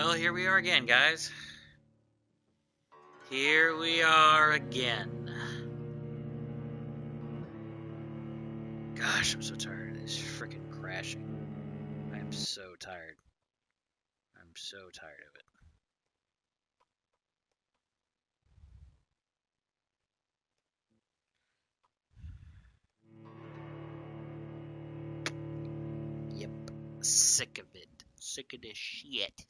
Well, here we are again, guys. Here we are again. Gosh, I'm so tired of this freaking crashing. I am so tired. I'm so tired of it. Yep. Sick of it. Sick of this shit.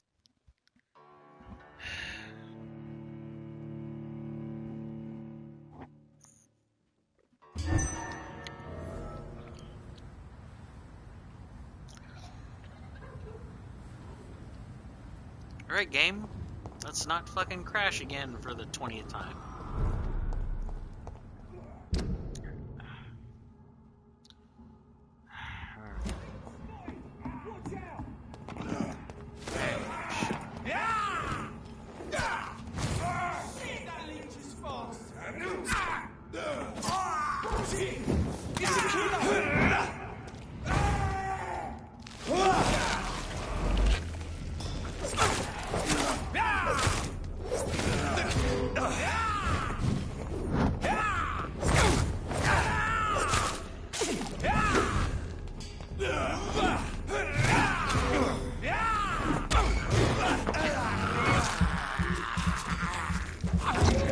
Alright, game. Let's not fucking crash again for the 20th time.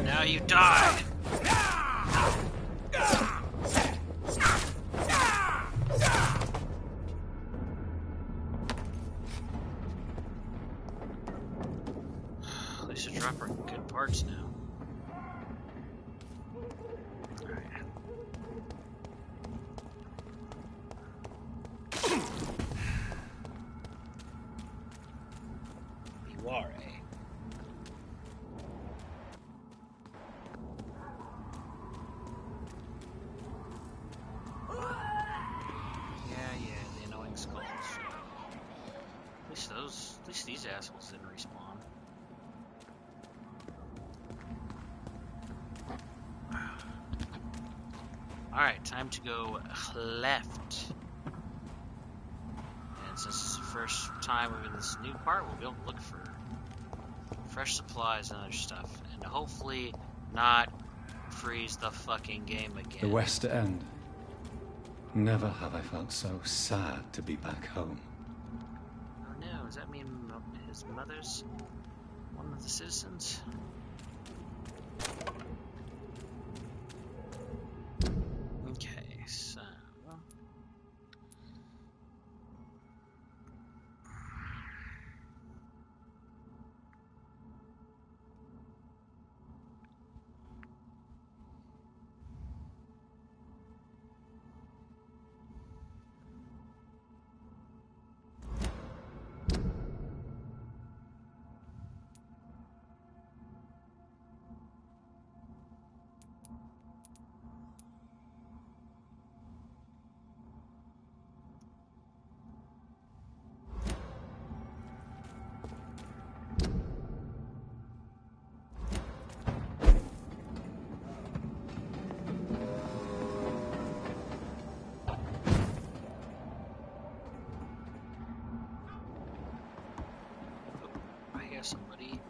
Now you die! At least they're dropping good parts now. You are, eh? At least these assholes didn't respawn. Alright, time to go left. And since it's the first time we're in this new part, we'll be able to look for fresh supplies and other stuff. And hopefully not freeze the fucking game again. The West End. Never have I felt so sad to be back home. No, does that mean his mother's one of the citizens? Okay, so... somebody.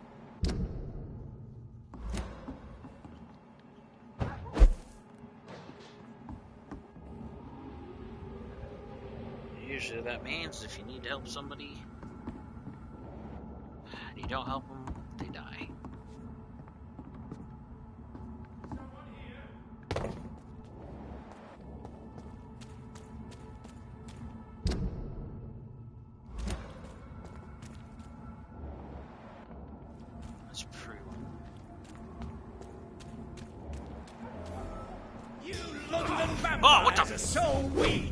Usually that means if you need to help somebody and you don't help them, they die. Oh, what the? So weak.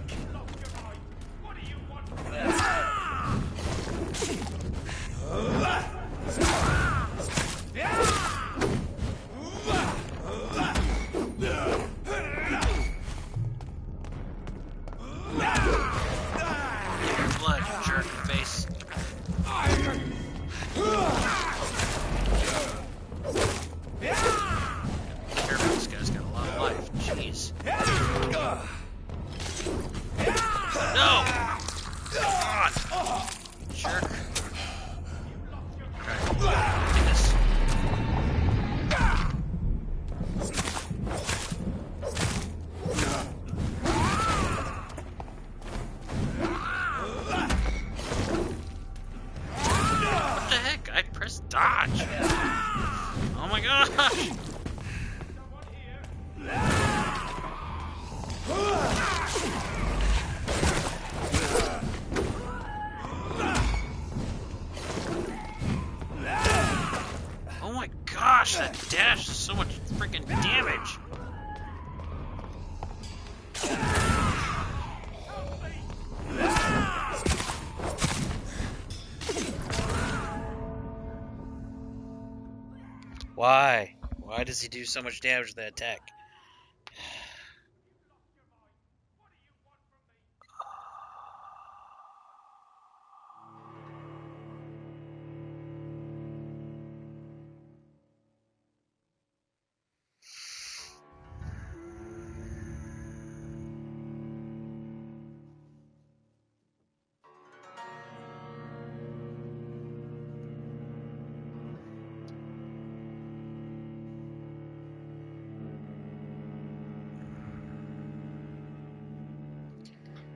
What do you want? Blood, jerk face. Careful, this guy's got a lot of life. Jeez. Dodge! Oh my gosh! Oh my gosh, that dash does so much freaking damage! Why? Why does he do so much damage with that attack?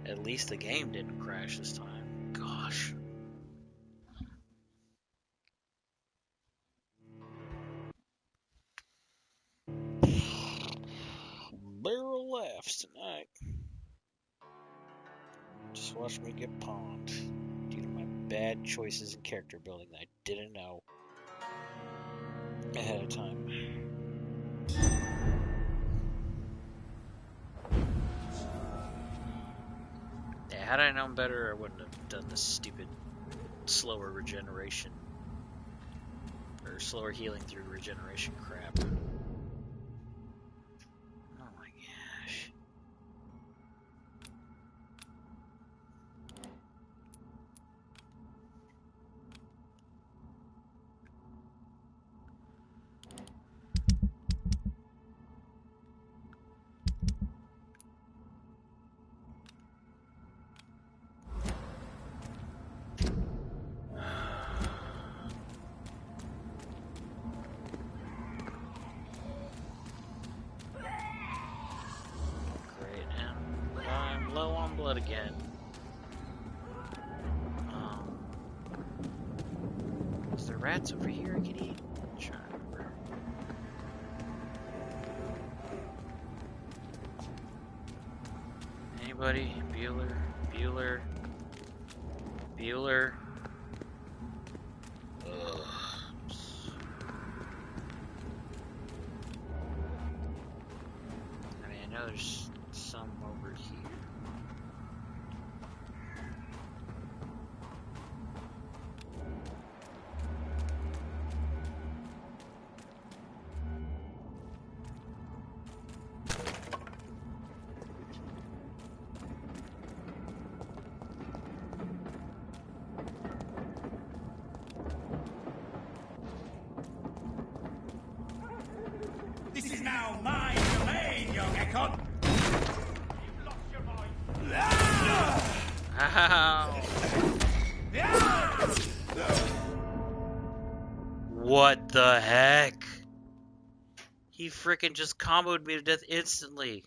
At least the game didn't crash this time. Gosh. Barrel laughs tonight. Just watch me get pawned due to my bad choices in character building that I didn't know ahead of time. Yeah, had I known better, I wouldn't have done this stupid slower regeneration or slower healing through regeneration crap. Oh my gosh. Blood again. Is there rats over here I can eat? I'm trying to remember. Anybody? Bueller. Ugh. I mean, I know there's some over here. This is now my domain, young Ekon! You've lost your mind! Ow! What the heck? He freaking just comboed me to death instantly.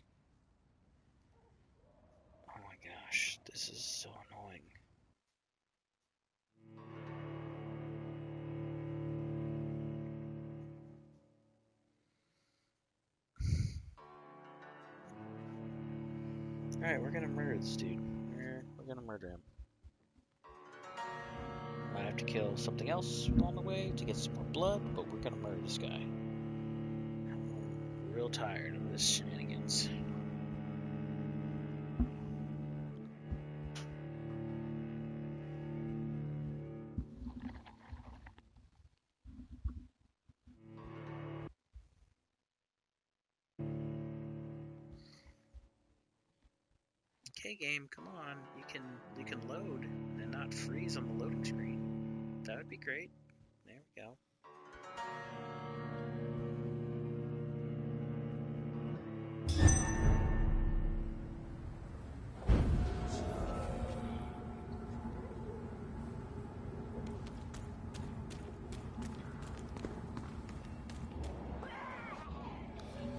Oh my gosh, this is so annoying. Alright, we're gonna murder this dude. We're gonna murder him. Might have to kill something else along the way to get some more blood, but we're gonna murder this guy. I'm real tired of this shenanigans. Okay, game, come on. You can load and not freeze on the loading screen. That would be great. There we go.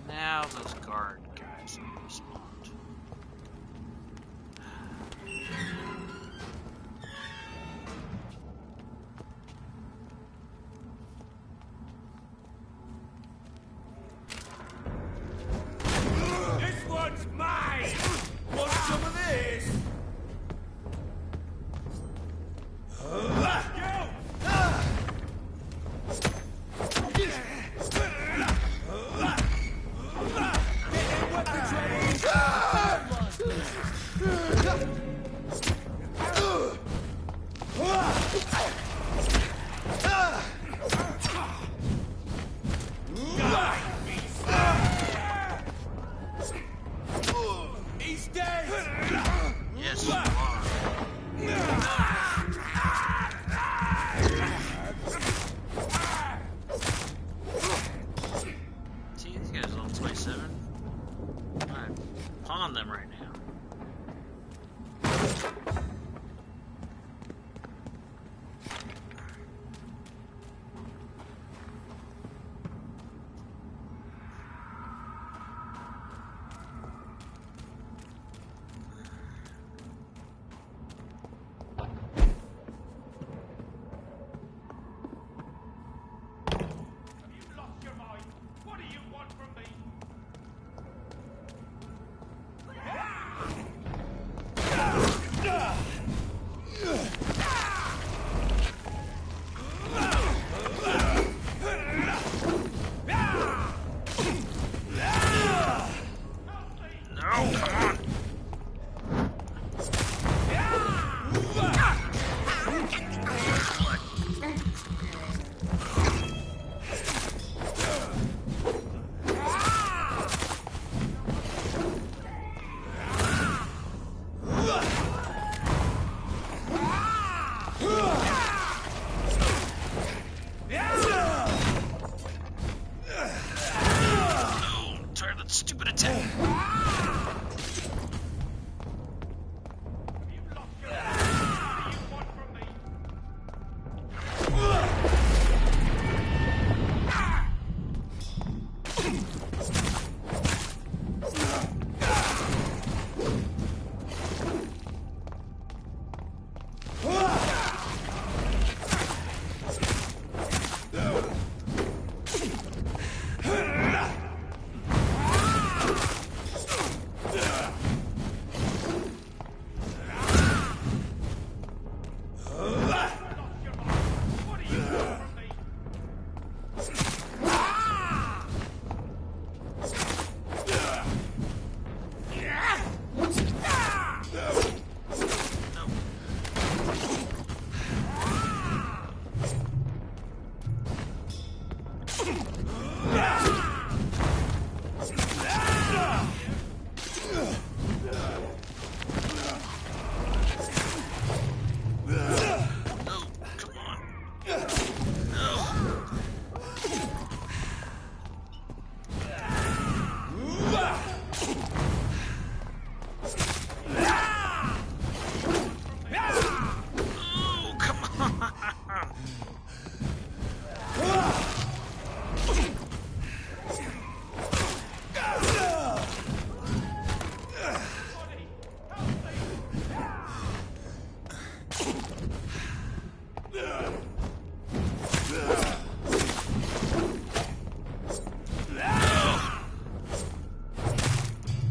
Now those guard guys have respawned.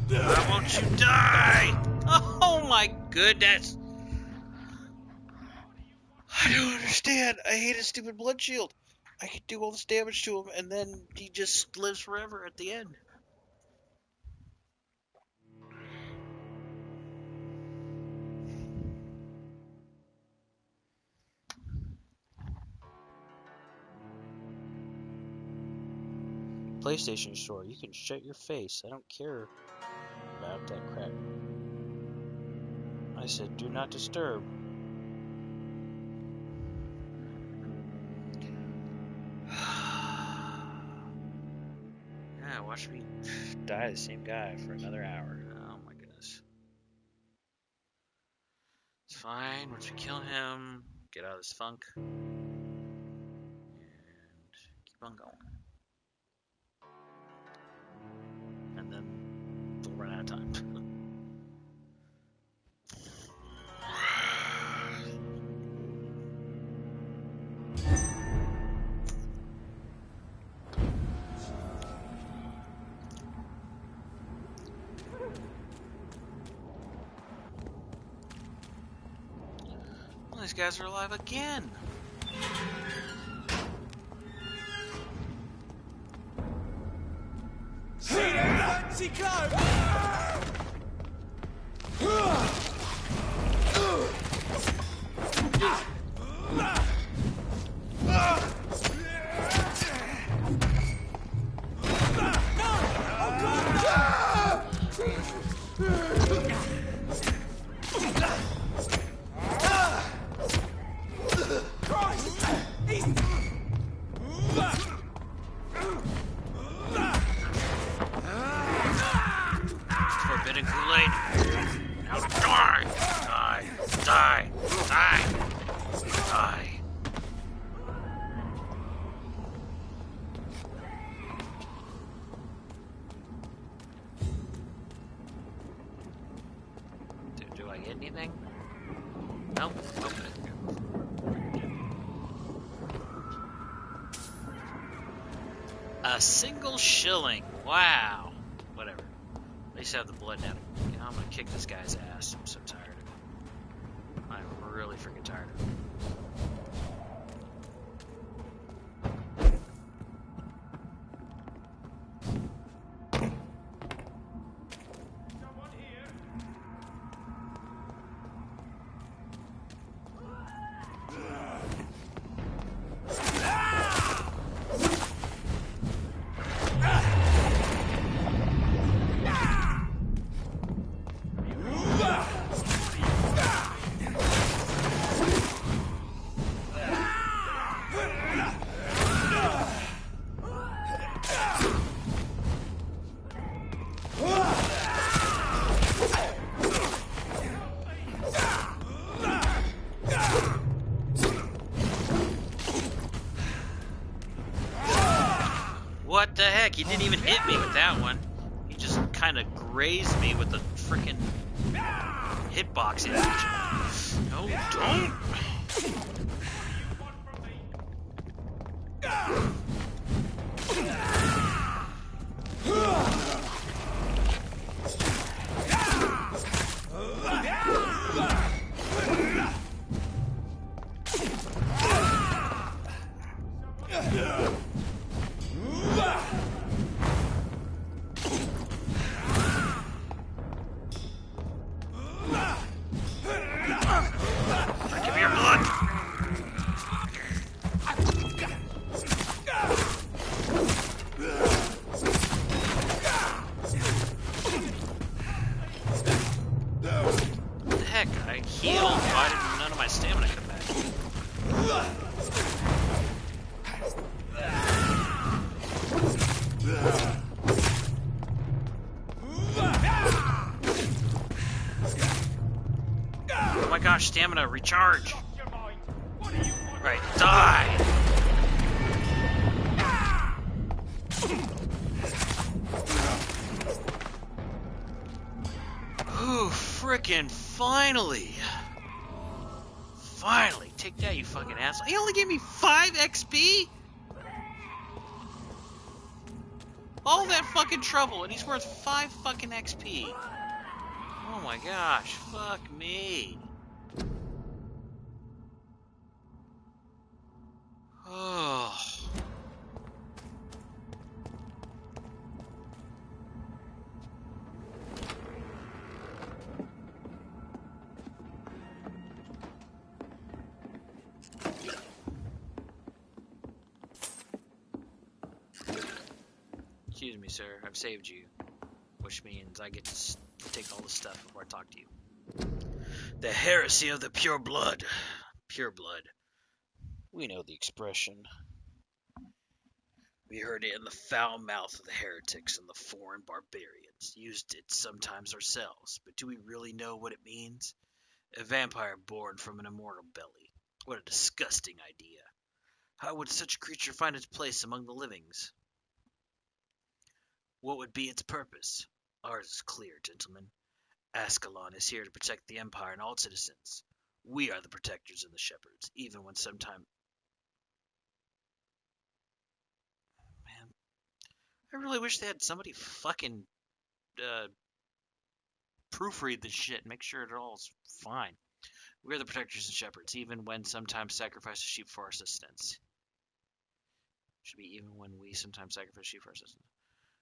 Why won't you die? Oh my goodness! I don't understand. I hate his stupid blood shield. I could do all this damage to him, and then he just lives forever at the end. PlayStation Store, you can shut your face. I don't care about that crap. I said, do not disturb. Yeah, watch me die the same guy for another hour. Oh my goodness. It's fine. Once we kill him, get out of this funk, and keep on going. And then we'll run out of time. Well, these guys are alive again. See that fancy clothes? Forbidden Kool-Aid. Now die! Die! Die! Die! Die! Do I get anything? Nope. Okay. A single shilling. Wow. Whatever. At least I have the blood now. You know, I'm gonna kick this guy's ass. I'm so tired of it. I'm really freaking tired of it. What the heck? He didn't even hit me with that one. He just kind of grazed me with the frickin' hitbox damage. No, don't! Give me your blood! What the heck? I healed. Why did none of my stamina come back? Oh my gosh, stamina, recharge! Right, die! Frickin' finally! Finally! Take that, you fucking asshole. He only gave me 5 XP? All that fucking trouble, and he's worth 5 fucking XP. Oh my gosh, fuck me. Oh. Excuse me, sir. I've saved you. Which means I get to take all the stuff before I talk to you. The heresy of the pure blood. Pure blood. We know the expression. We heard it in the foul mouth of the heretics and the foreign barbarians. Used it sometimes ourselves. But do we really know what it means? A vampire born from an immortal belly. What a disgusting idea. How would such a creature find its place among the livings? What would be its purpose? Ours is clear, gentlemen. Ascalon is here to protect the Empire and all citizens. We are the protectors and the shepherds, even when sometime... Man, I really wish they had somebody fucking proofread this shit and make sure it all's fine. We are the protectors and shepherds, even when sometimes sacrifice a sheep for our sustenance. Should be even when we sometimes sacrifice sheep for our sustenance.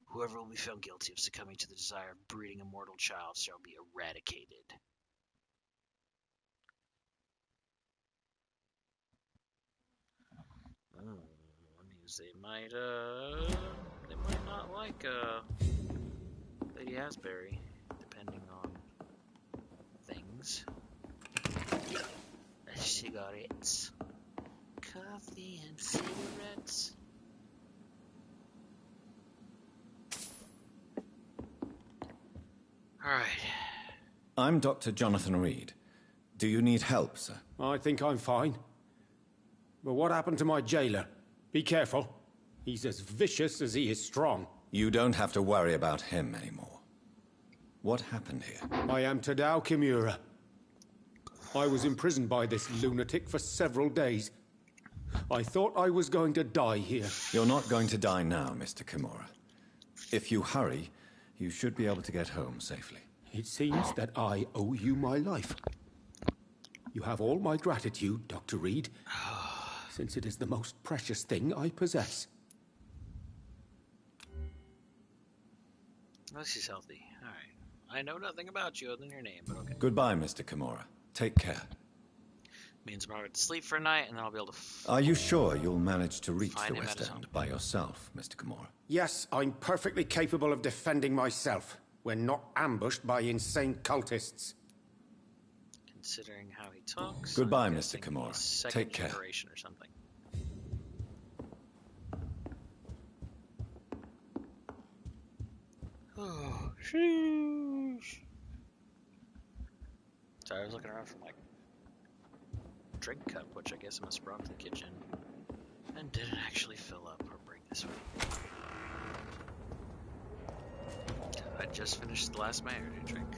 Whoever will be found guilty of succumbing to the desire of breeding a mortal child shall be eradicated. That means they might not like Lady Asbury, depending on things. Cigarettes, coffee, and cigarettes. All right. I'm Dr. Jonathan Reed. Do you need help, sir? I think I'm fine. But what happened to my jailer? Be careful. He's as vicious as he is strong. You don't have to worry about him anymore. What happened here? I am Tadao Kimura. I was imprisoned by this lunatic for several days. I thought I was going to die here. You're not going to die now, Mr. Kimura. If you hurry, you should be able to get home safely. It seems that I owe you my life. You have all my gratitude, Dr. Reed, since it is the most precious thing I possess. Well, she's healthy. All right. I know nothing about you other than your name, but okay. Goodbye, Mr. Kimura. Take care. Means I'm going to sleep for a night, and then I'll be able to... Are you sure you'll manage to reach Find the him West at his End home. by yourself, Mr. Kimura? Yes, I'm perfectly capable of defending myself when not ambushed by insane cultists. Considering how he talks... Goodbye, I'm Mr. guessing Kimura. he's second Take care. generation or something. Oh, sheesh. Sorry, I was looking around for my drink cup, which I guess I must have brought to the kitchen, and didn't actually fill up or bring this way. I just finished the last of my energy drink.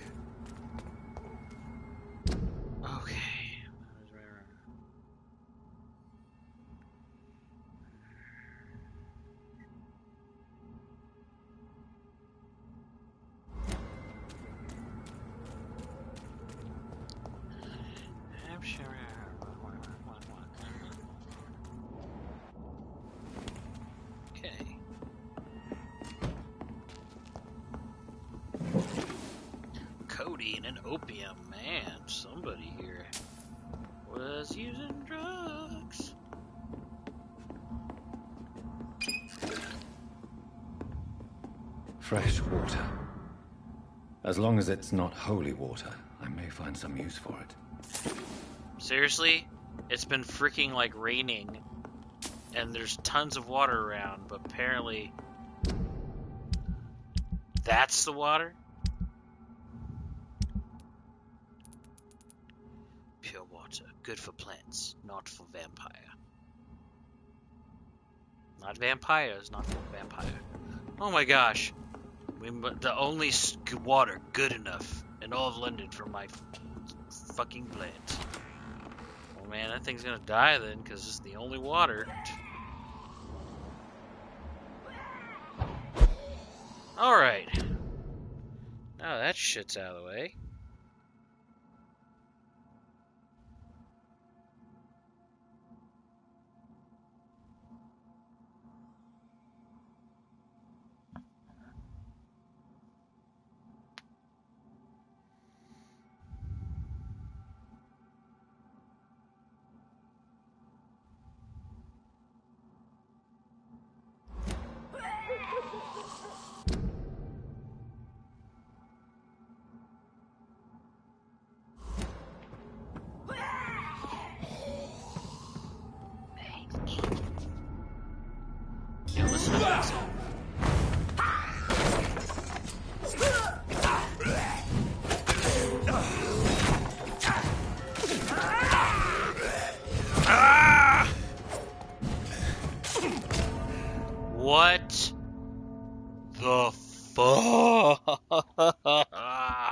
Okay. Okay. Codeine and opium, man. Somebody here was using drugs. Fresh water. As long as it's not holy water, I may find some use for it. Seriously? It's been freaking like raining and there's tons of water around, but apparently that's the water? Pure water, good for plants, not for vampire. Not vampires, not for vampire. Oh my gosh. The only water good enough and all of London from my fucking blood. Oh man, that thing's gonna die then, because it's the only water. Alright. Now that shit's out of the way. Yeah, listen to that song. Ah! What the fuck? Ah!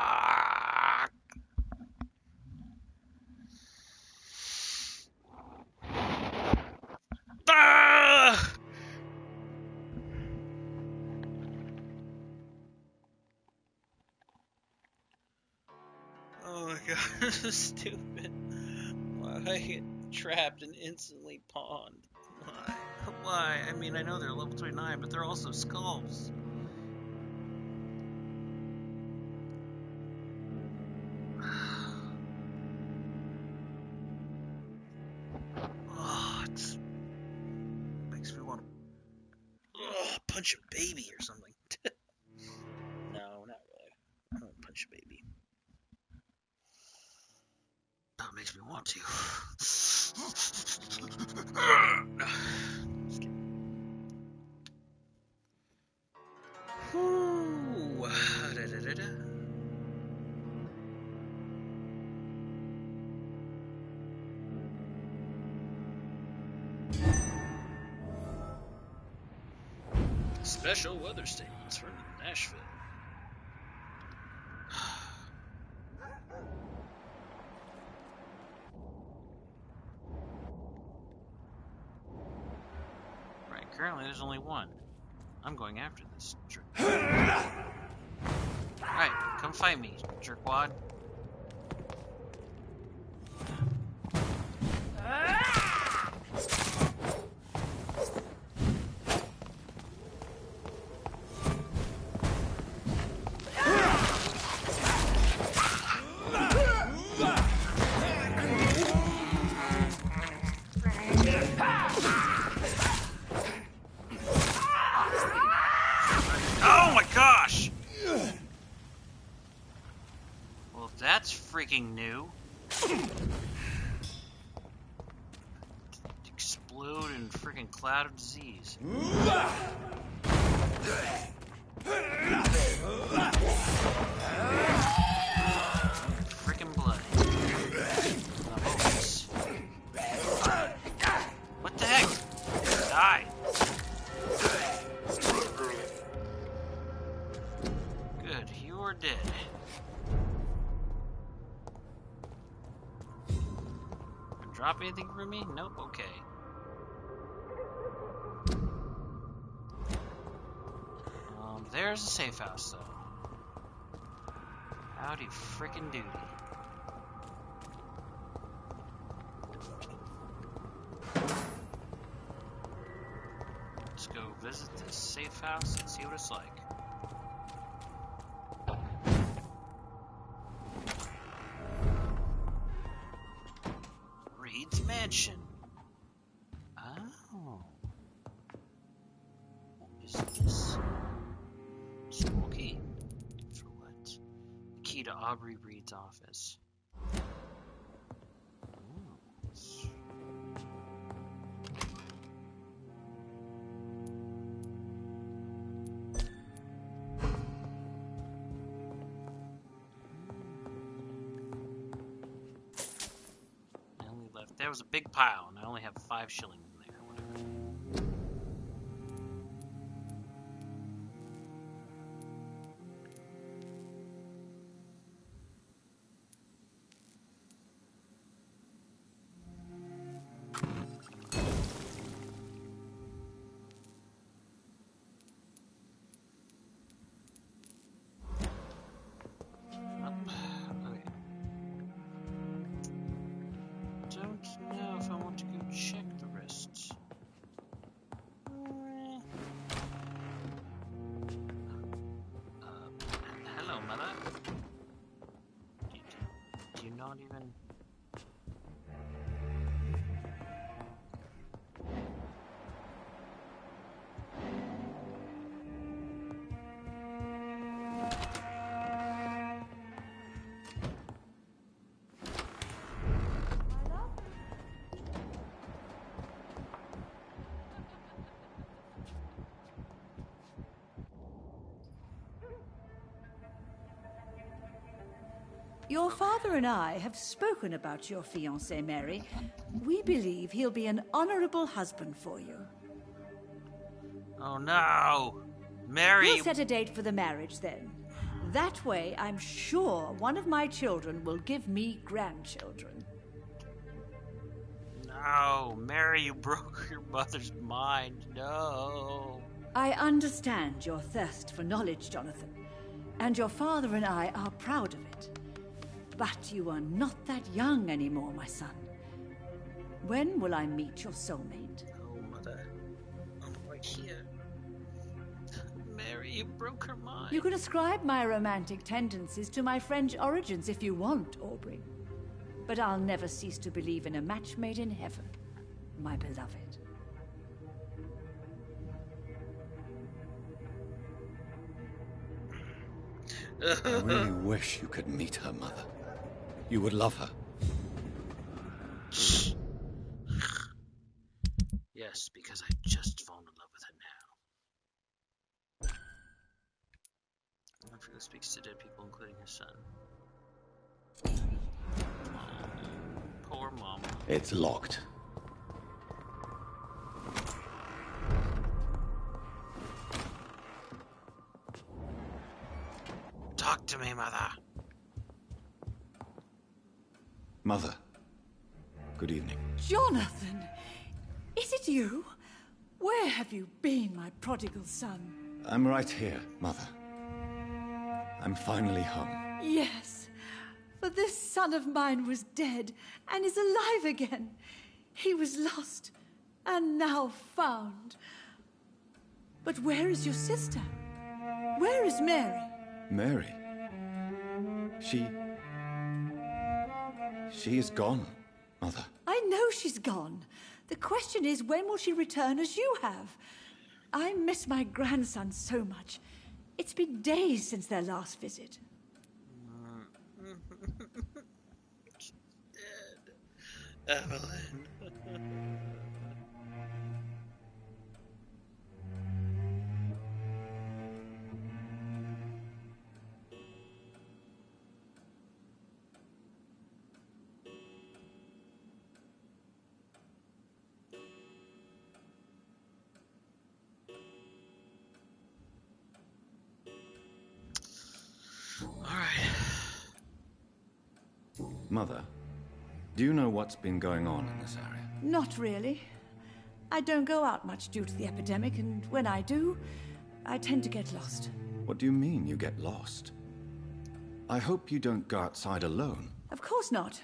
Oh my god, this is stupid. Why did I get trapped and instantly pawned? Why? Why? I mean, I know they're level 29, but they're also skulls. Oh, it makes me want to punch a baby or something. No, not really. I don't punch a baby. Oh, it makes me want to. Just kidding. Whew. Da-da-da-da. Special weather statements for Nashville. Right, currently there's only one. I'm going after this jerk. Alright, come fight me, jerkwad. Oh my gosh! Well, that's freaking new. Explode in freaking cloud of disease. Freaking blood. What the heck? Die. Good, you are dead. Drop anything from me? Nope, okay. There's a safe house, though. Howdy frickin' doody. Let's go visit this safe house and see what it's like. Reed's Mansion. Oh. What is this? Small key. For what? The key to Aubrey Reed's office. There was a big pile, and I only have 5 shillings in there. Whatever. don't even... Your father and I have spoken about your fiancé, Mary. We believe he'll be an honorable husband for you. Oh no! Mary! We'll set a date for the marriage then. That way, I'm sure one of my children will give me grandchildren. No! Mary, you broke your mother's mind. No! I understand your thirst for knowledge, Jonathan. And your father and I are proud of it. But you are not that young anymore, my son. When will I meet your soulmate? Oh, mother. I'm right here. Mary, you broke her mind. You can ascribe my romantic tendencies to my French origins if you want, Aubrey. But I'll never cease to believe in a match made in heaven, my beloved. I really wish you could meet her, Mother. You would love her. Yes, because I just fallen in love with her now. Vampyr speaks to dead people, including his son. Oh, poor mama. It's locked. Talk to me, mother. Mother, good evening. Jonathan! Is it you? Where have you been, my prodigal son? I'm right here, Mother. I'm finally home. Yes, for this son of mine was dead and is alive again. He was lost and now found. But where is your sister? Where is Mary? Mary? She is gone, Mother. I know she's gone. The question is, when will she return as you have? I miss my grandson so much. It's been days since their last visit. She's dead. Evelyn. Mother, do you know what's been going on in this area? Not really. I don't go out much due to the epidemic, and when I do, I tend to get lost. What do you mean you get lost? I hope you don't go outside alone. Of course not.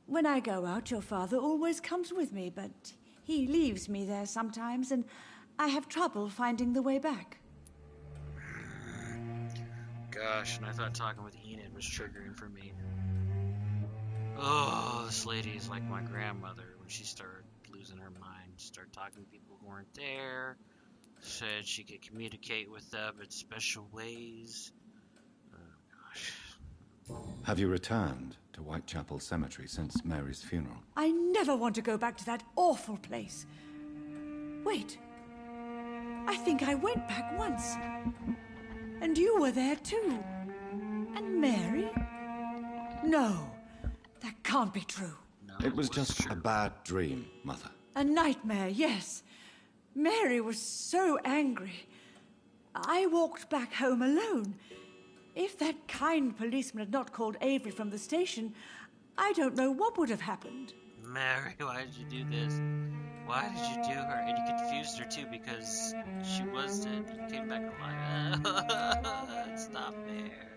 When I go out, your father always comes with me, but he leaves me there sometimes, and I have trouble finding the way back. Gosh, and I thought talking with Enid was triggering for me. Oh, this lady is like my grandmother when she started losing her mind. Started talking to people who weren't there. Said she could communicate with them in special ways. Oh, gosh. Have you returned to Whitechapel Cemetery since Mary's funeral? I never want to go back to that awful place. Wait. I think I went back once. And you were there too. And Mary? No, that can't be true. No, It was just true. a bad dream, Mother. A nightmare, yes. Mary was so angry. I walked back home alone. If that kind policeman had not called Avery from the station, I don't know what would have happened. Mary, why did you do this? Why did you do her? And you confused her too because she was dead. You came back alive. It's not fair.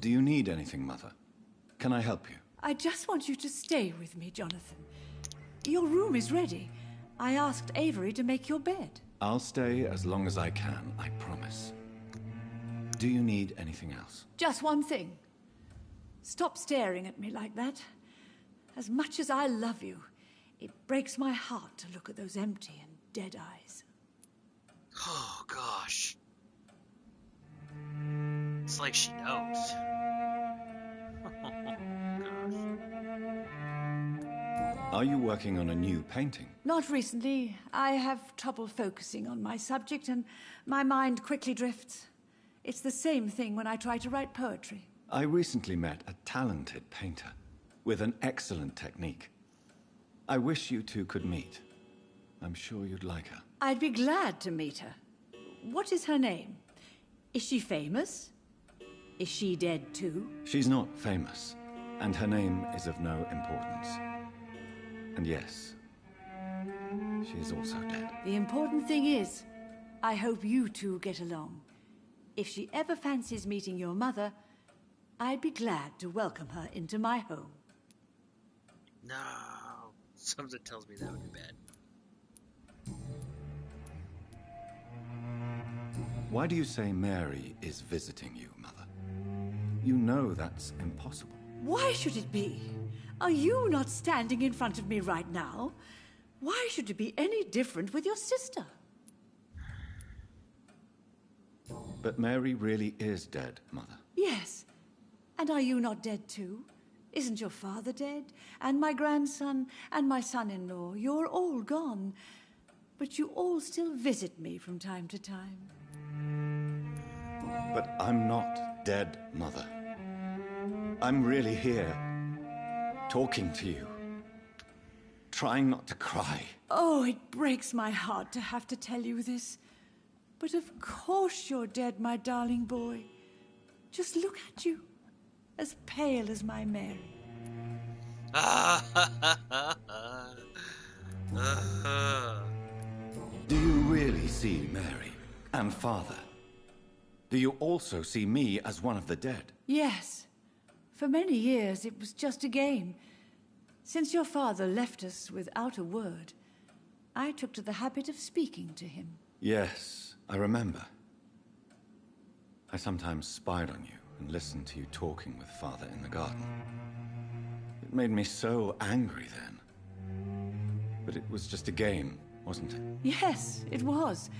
Do you need anything, Mother? Can I help you? I just want you to stay with me, Jonathan. Your room is ready. I asked Avery to make your bed. I'll stay as long as I can, I promise. Do you need anything else? Just one thing. Stop staring at me like that. As much as I love you, it breaks my heart to look at those empty and dead eyes. Oh, gosh. It's like she knows. Oh, gosh. Are you working on a new painting? Not recently. I have trouble focusing on my subject and my mind quickly drifts. It's the same thing when I try to write poetry. I recently met a talented painter with an excellent technique. I wish you two could meet. I'm sure you'd like her. I'd be glad to meet her. What is her name? Is she famous? Is she dead too? She's not famous, and her name is of no importance. And yes, she is also dead. The important thing is, I hope you two get along. If she ever fancies meeting your mother, I'd be glad to welcome her into my home. No. Something tells me that would be bad. Why do you say Mary is visiting you, Mother? You know that's impossible. Why should it be? Are you not standing in front of me right now? Why should it be any different with your sister? But Mary really is dead, Mother. Yes. And are you not dead too? Isn't your father dead? And my grandson, and my son-in-law, you're all gone. But you all still visit me from time to time. But I'm not dead, Mother. I'm really here, talking to you, trying not to cry. Oh, it breaks my heart to have to tell you this. But of course you're dead, my darling boy. Just look at you, as pale as my Mary. Do you really see Mary and Father? Do you also see me as one of the dead? Yes. For many years it was just a game. Since your father left us without a word, I took to the habit of speaking to him. Yes, I remember. I sometimes spied on you and listened to you talking with Father in the garden. It made me so angry then. But it was just a game, wasn't it? Yes, it was.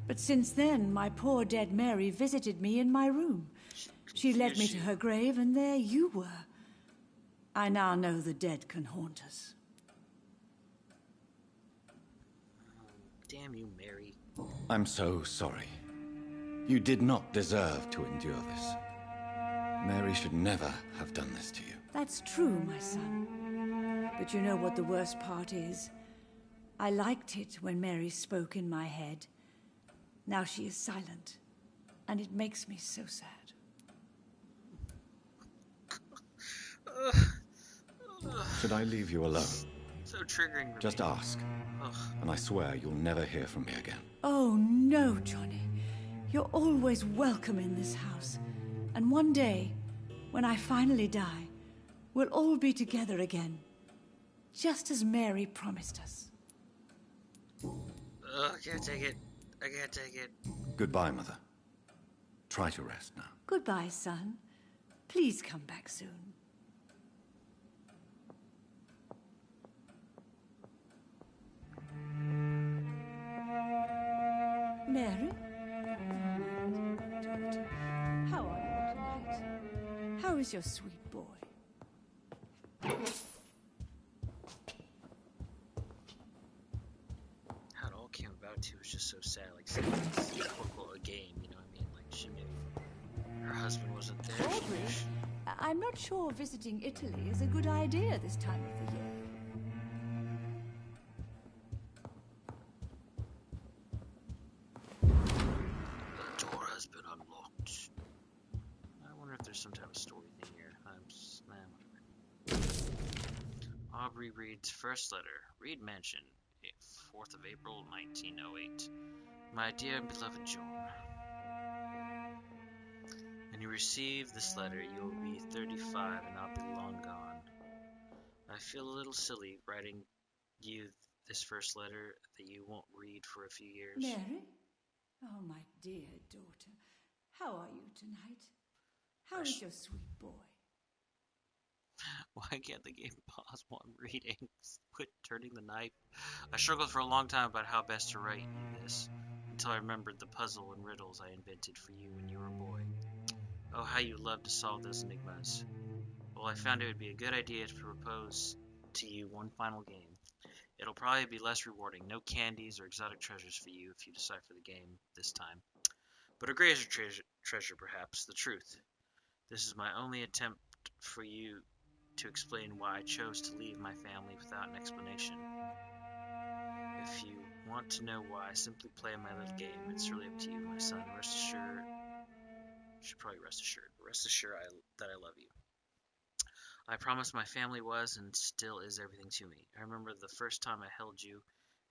But since then, my poor dead Mary visited me in my room. She led me to her grave, and there you were. I now know the dead can haunt us. Damn you, Mary. I'm so sorry. You did not deserve to endure this. Mary should never have done this to you. That's true, my son. But you know what the worst part is? I liked it when Mary spoke in my head. Now she is silent, and it makes me so sad. Should I leave you alone? So triggering for Just me. ask, and I swear you'll never hear from me again. Oh, no, Johnny. You're always welcome in this house. And one day, when I finally die, we'll all be together again. Just as Mary promised us. I can't take it. I can't take it. Goodbye, Mother. Try to rest now. Goodbye, son. Please come back soon. Mary? How are you tonight? How is your sweet boy? How it all came about too was just so sad. Like saying it's quote-unquote a game, you know what I mean? Like she knew her husband wasn't there. She knew I'm not sure visiting Italy is a good idea this time of the year. the door has been unlocked. I wonder if there's some type of story thing here. Whatever. Aubrey Reed's first letter. Reed Mansion, 4th of April, 1908. My dear and beloved John. When you receive this letter, you will be 35 and I'll be long gone. I feel a little silly writing you this first letter that you won't read for a few years? Mary? Oh, my dear daughter. How are you tonight? How is your sweet boy? Why can't the game pause while I'm reading? Quit turning the knife. I struggled for a long time about how best to write you this, until I remembered the puzzle and riddles I invented for you when you were a boy. Oh, how you loved to solve those enigmas. Well, I found it would be a good idea to propose to you one final game. It'll probably be less rewarding. No candies or exotic treasures for you if you decipher the game this time. But a greater treasure, perhaps, the truth. This is my only attempt for you to explain why I chose to leave my family without an explanation. If you want to know why, simply play my little game. It's really up to you, my son. Rest assured, should probably rest assured. Rest assured that I love you. I promised my family was and still is everything to me. I remember the first time I held you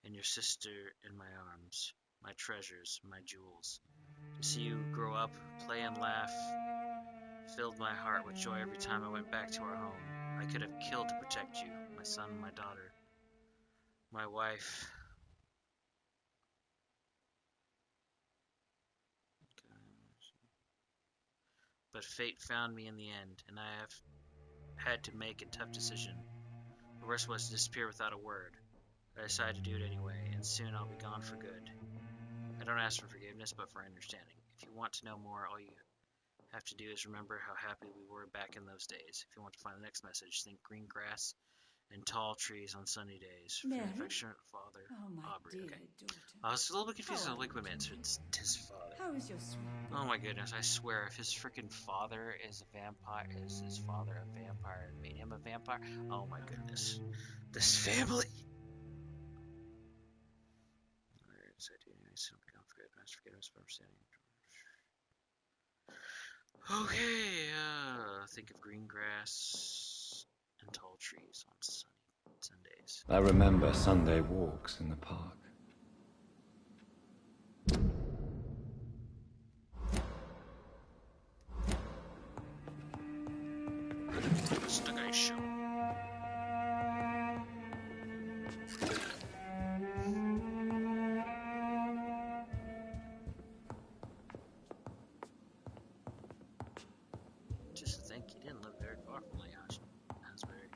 and your sister in my arms, my treasures, my jewels. To see you grow up, play and laugh, filled my heart with joy every time I went back to our home. I could have killed to protect you, my son, my daughter, my wife. But fate found me in the end, and I have had to make a tough decision. The worst was to disappear without a word. I decided to do it anyway, and soon I'll be gone for good. I don't ask for forgiveness, but for understanding. If you want to know more, all you have to do is remember how happy we were back in those days. If you want to find the next message, think green grass and tall trees on sunny days. For your Mary? affectionate father, Oh, my Aubrey. dear Okay. daughter. I was a little bit confused How on are Link you when answered tonight? it's his father. How is your sweet boy? Oh my goodness, I swear, if his freaking father is a vampire, is his father a vampire and made him a vampire? Oh my goodness. This family. Okay, think of green grass and tall trees on sunny Sundays. I remember Sunday walks in the park. Investigation. Just to think he didn't live very far from Asbury.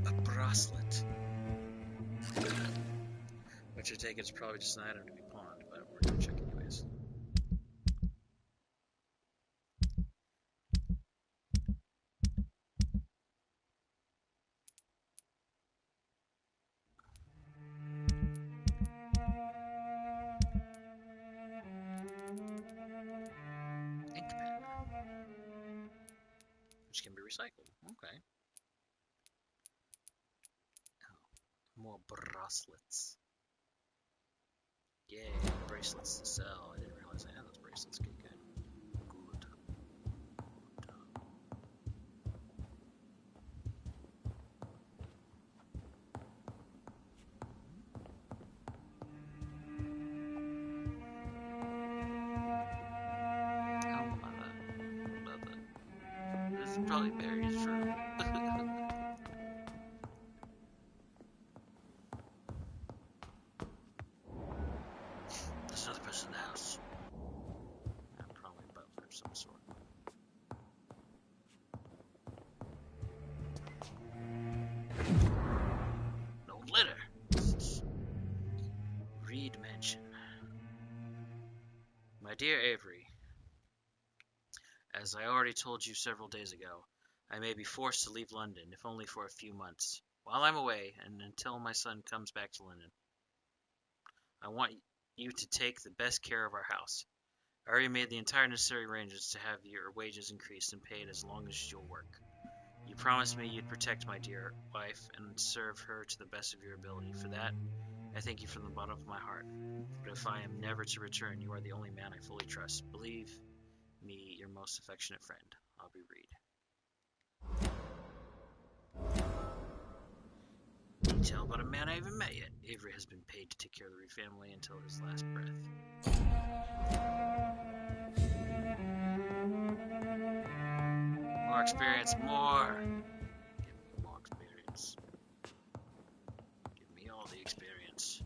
A bracelet. Which I take it's probably just an item to be pawned, but we're gonna check anyways. Ink pen. Which can be recycled. Okay. Oh, more bracelets. Yay, bracelets to sell. I didn't realize I had those bracelets. Good, good. Good. Oh, mother. This is probably Barry's room. There's another person in the house. Probably a butler of some sort. No letter. Reed Mansion. My dear Avery, as I already told you several days ago, I may be forced to leave London, if only for a few months. While I'm away, and until my son comes back to London, I want you to take the best care of our house. I already made the entire necessary arrangements to have your wages increased and paid as long as you'll work. You promised me you'd protect my dear wife and serve her to the best of your ability. For that, I thank you from the bottom of my heart. But if I am never to return, you are the only man I fully trust. Believe me, your most affectionate friend, Aubrey Reed. Detail about a man I haven't met yet. Avery has been paid to take care of the Reed family until his last breath. More experience, more. Give me more experience. Give me all the experience.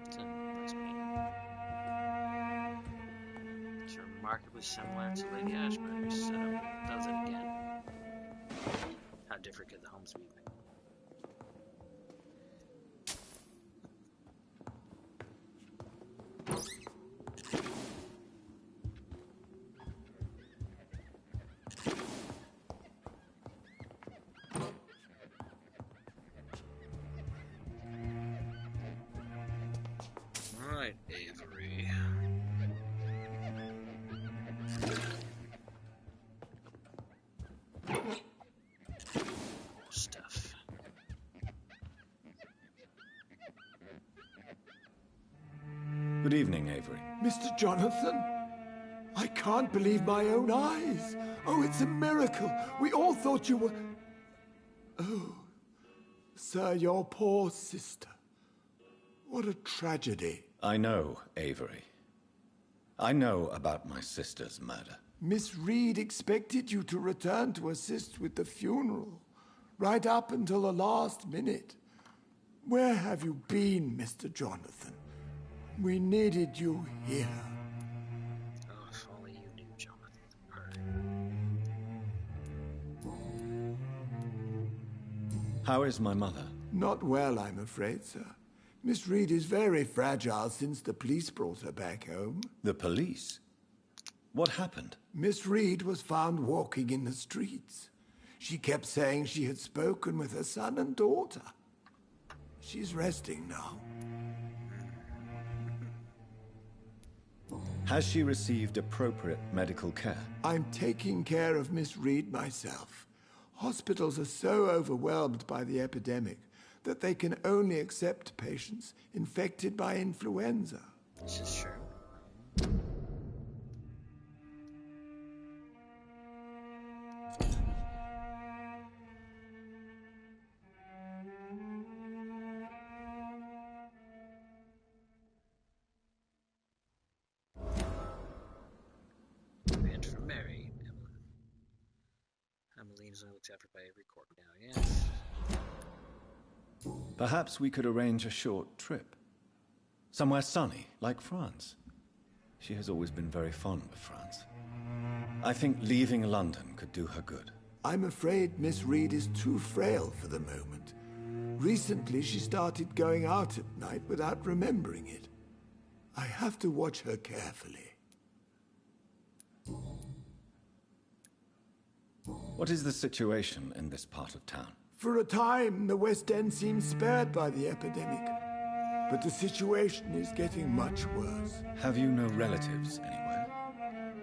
It's a nice painting. It's remarkably similar to Lady Ashbury's setup. Does it again. How different could the homes be? Alright, Avery. Stuff. Good evening, Avery. Mr. Jonathan, I can't believe my own eyes. Oh, it's a miracle. We all thought you were... Oh, sir, your poor sister. What a tragedy. I know, Avery. I know about my sister's murder. Miss Reed expected you to return to assist with the funeral, right up until the last minute. Where have you been, Mr. Jonathan? We needed you here. Oh, if only you knew, Jonathan. How is my mother? Not well, I'm afraid, sir. Miss Reed is very fragile since the police brought her back home. The police? What happened? Miss Reed was found walking in the streets. She kept saying she had spoken with her son and daughter. She's resting now. Has she received appropriate medical care? I'm taking care of Miss Reed myself. Hospitals are so overwhelmed by the epidemic that they can only accept patients infected by influenza. This is true. And for Mary, Emmeline's only looked after by every court now, yes. Perhaps we could arrange a short trip. Somewhere sunny, like France. She has always been very fond of France. I think leaving London could do her good. I'm afraid Miss Reed is too frail for the moment. Recently, she started going out at night without remembering it. I have to watch her carefully. What is the situation in this part of town? For a time, the West End seemed spared by the epidemic. But the situation is getting much worse. Have you no relatives anywhere?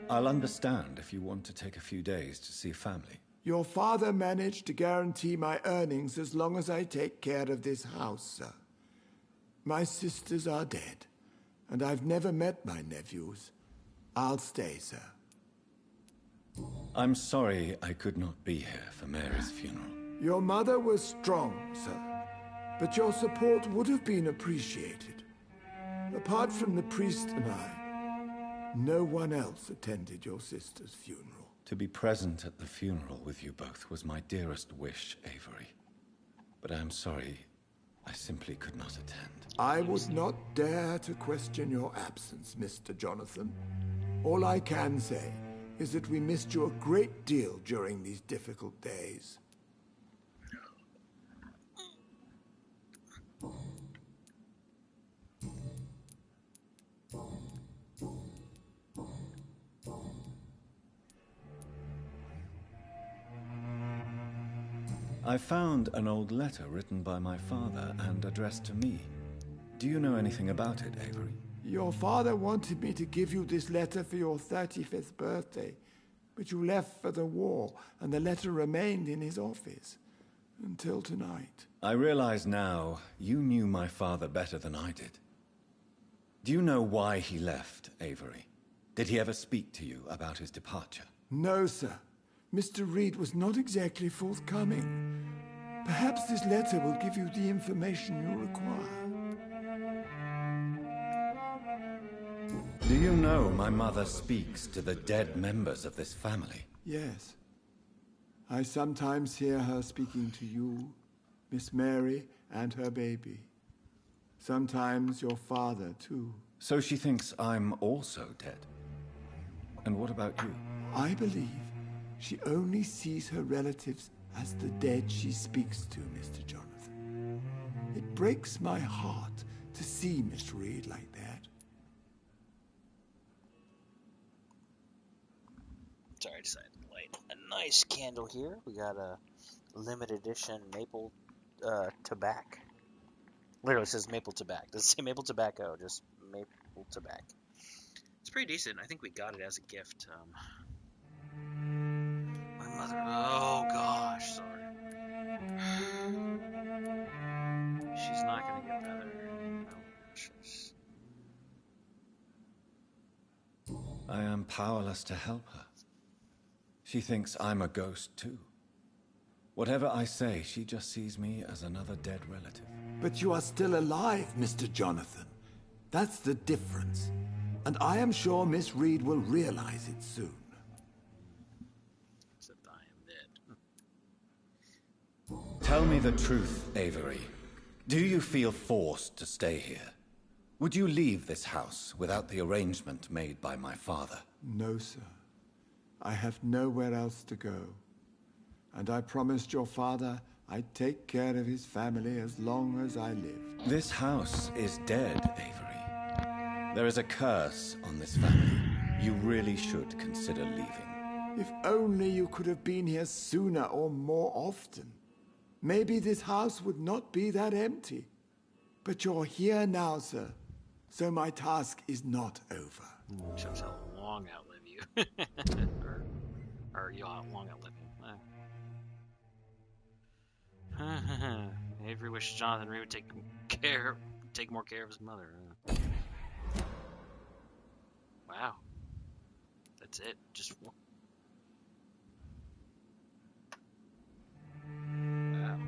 I'll understand if you want to take a few days to see family. Your father managed to guarantee my earnings as long as I take care of this house, sir. My sisters are dead, and I've never met my nephews. I'll stay, sir. I'm sorry I could not be here for Mary's funeral. Your mother was strong, sir, but your support would have been appreciated. Apart from the priest and I, no one else attended your sister's funeral. To be present at the funeral with you both was my dearest wish, Avery. But I am sorry, I simply could not attend. I would not dare to question your absence, Mr. Jonathan. All I can say is that we missed you a great deal during these difficult days. I found an old letter written by my father and addressed to me. Do you know anything about it, Avery? Your father wanted me to give you this letter for your 35th birthday, but you left for the war, and the letter remained in his office until tonight. I realize now you knew my father better than I did. Do you know why he left, Avery? Did he ever speak to you about his departure? No, sir. Mr. Reed was not exactly forthcoming. Perhaps this letter will give you the information you require. Do you know my mother speaks to the dead members of this family? Yes. I sometimes hear her speaking to you, Miss Mary, and her baby. Sometimes your father, too. So she thinks I'm also dead. And what about you? I believe she only sees her relatives as the dead she speaks to, Mr. Jonathan. It breaks my heart to see Miss Reed like that. Sorry, I decided to light a nice candle here. We got a limited edition maple tobacco. Literally says maple tobacco. Doesn't say maple tobacco, just maple tobacco. It's pretty decent. I think we got it as a gift. My mother. Oh gosh, sorry. She's not gonna get better. Oh gosh. I am powerless to help her. She thinks I'm a ghost too. Whatever I say, she just sees me as another dead relative. But you are still alive, Mr. Jonathan. That's the difference. And I am sure Miss Reed will realize it soon. Except I am dead. Tell me the truth, Avery. Do you feel forced to stay here? Would you leave this house without the arrangement made by my father? No, sir. I have nowhere else to go. And I promised your father I'd take care of his family as long as I lived. This house is dead, Avery. There is a curse on this family. You really should consider leaving. If only you could have been here sooner or more often. Maybe this house would not be that empty. But you're here now, sir. So my task is not over. Shows how long outlive you. or you long outlive him. Avery wishes Jonathan Reed would take more care of his mother. Wow. That's it. Just one. Wow.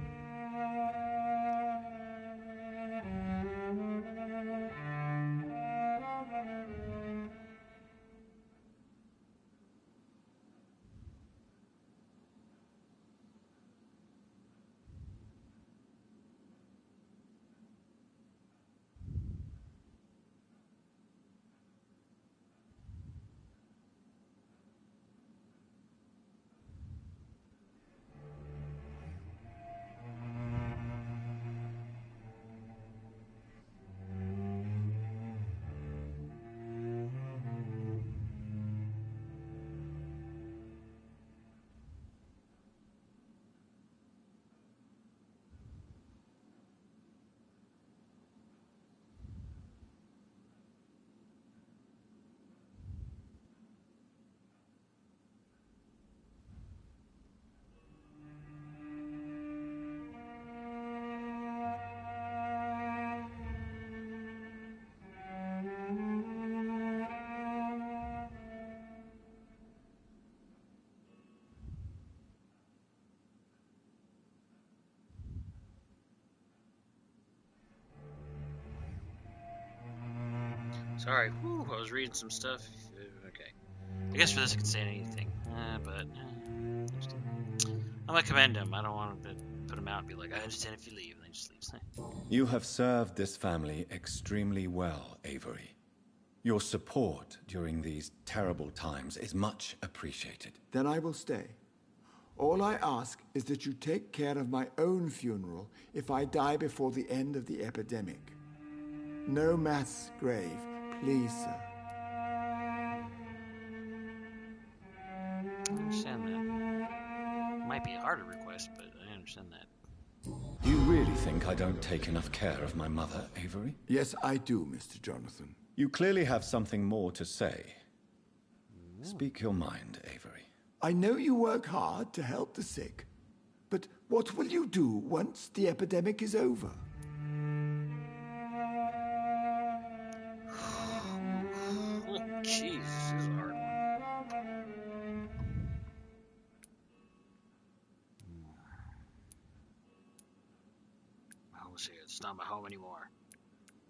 Sorry. Whew, I was reading some stuff. Okay. I guess for this I could say anything. But I'm gonna commend him. I don't want to put him out and be like, I understand if you leave, and then he just leaves. You have served this family extremely well, Avery. Your support during these terrible times is much appreciated. Then I will stay. All I ask is that you take care of my own funeral if I die before the end of the epidemic. No mass grave, please, sir. I understand that. Might be a harder request, but I understand that. You really think I don't take enough care of my mother, Avery? Yes, I do, Mr. Jonathan. You clearly have something more to say. Speak your mind, Avery. I know you work hard to help the sick, but what will you do once the epidemic is over? Jeez, this is a hard one. let's see, it's not my home anymore.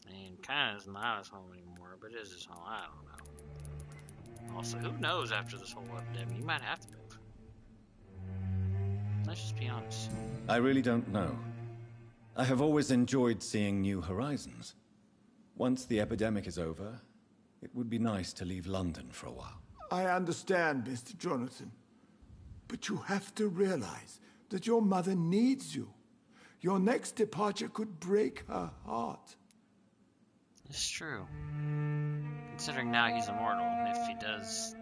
I mean, kind of is not his home anymore, but it is his home. I don't know. Also, who knows after this whole epidemic? You might have to move. Let's just be honest. I really don't know. I have always enjoyed seeing new horizons. Once the epidemic is over, it would be nice to leave London for a while. I understand, Mr. Jonathan. But you have to realize that your mother needs you. Your next departure could break her heart. It's true. Considering now he's immortal, if she does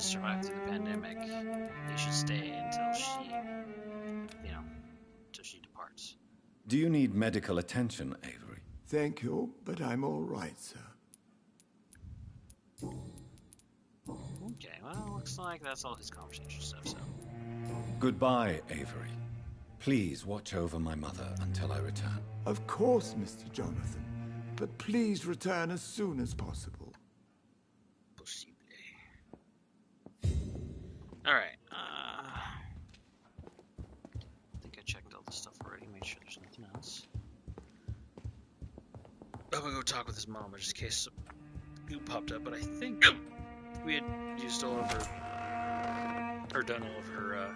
survive through the pandemic, they should stay until she departs. Do you need medical attention, Avery? Thank you, but I'm all right, sir. Okay, well, looks like that's all his conversation stuff, so. Goodbye, Avery. Please watch over my mother until I return. Of course, Mr. Jonathan. But please return as soon as possible. Possible. Alright, I think I checked all this stuff already, made sure there's nothing else. I'm gonna go talk with his mom just in case you popped up, but I think we had used all of her, or done all of her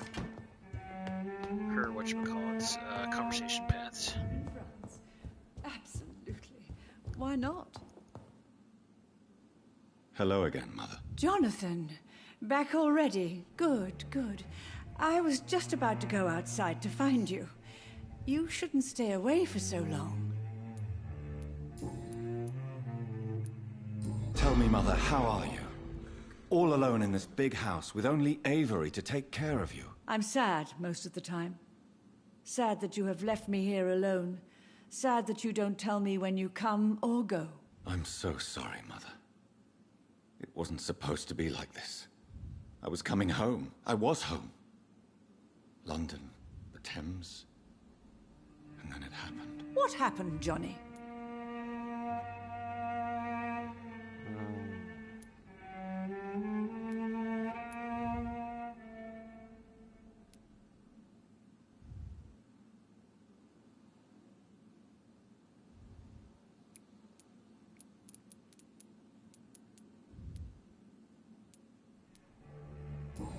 whatchamacallits, conversation paths. Absolutely. Why not? Hello again, Mother. Jonathan, back already. Good, good. I was just about to go outside to find you. You shouldn't stay away for so long. Tell me, Mother, how are you? All alone in this big house with only Avery to take care of you. I'm sad most of the time. Sad that you have left me here alone. Sad that you don't tell me when you come or go. I'm so sorry, Mother. It wasn't supposed to be like this. I was coming home. I was home. London, the Thames, and then it happened. What happened, Johnny?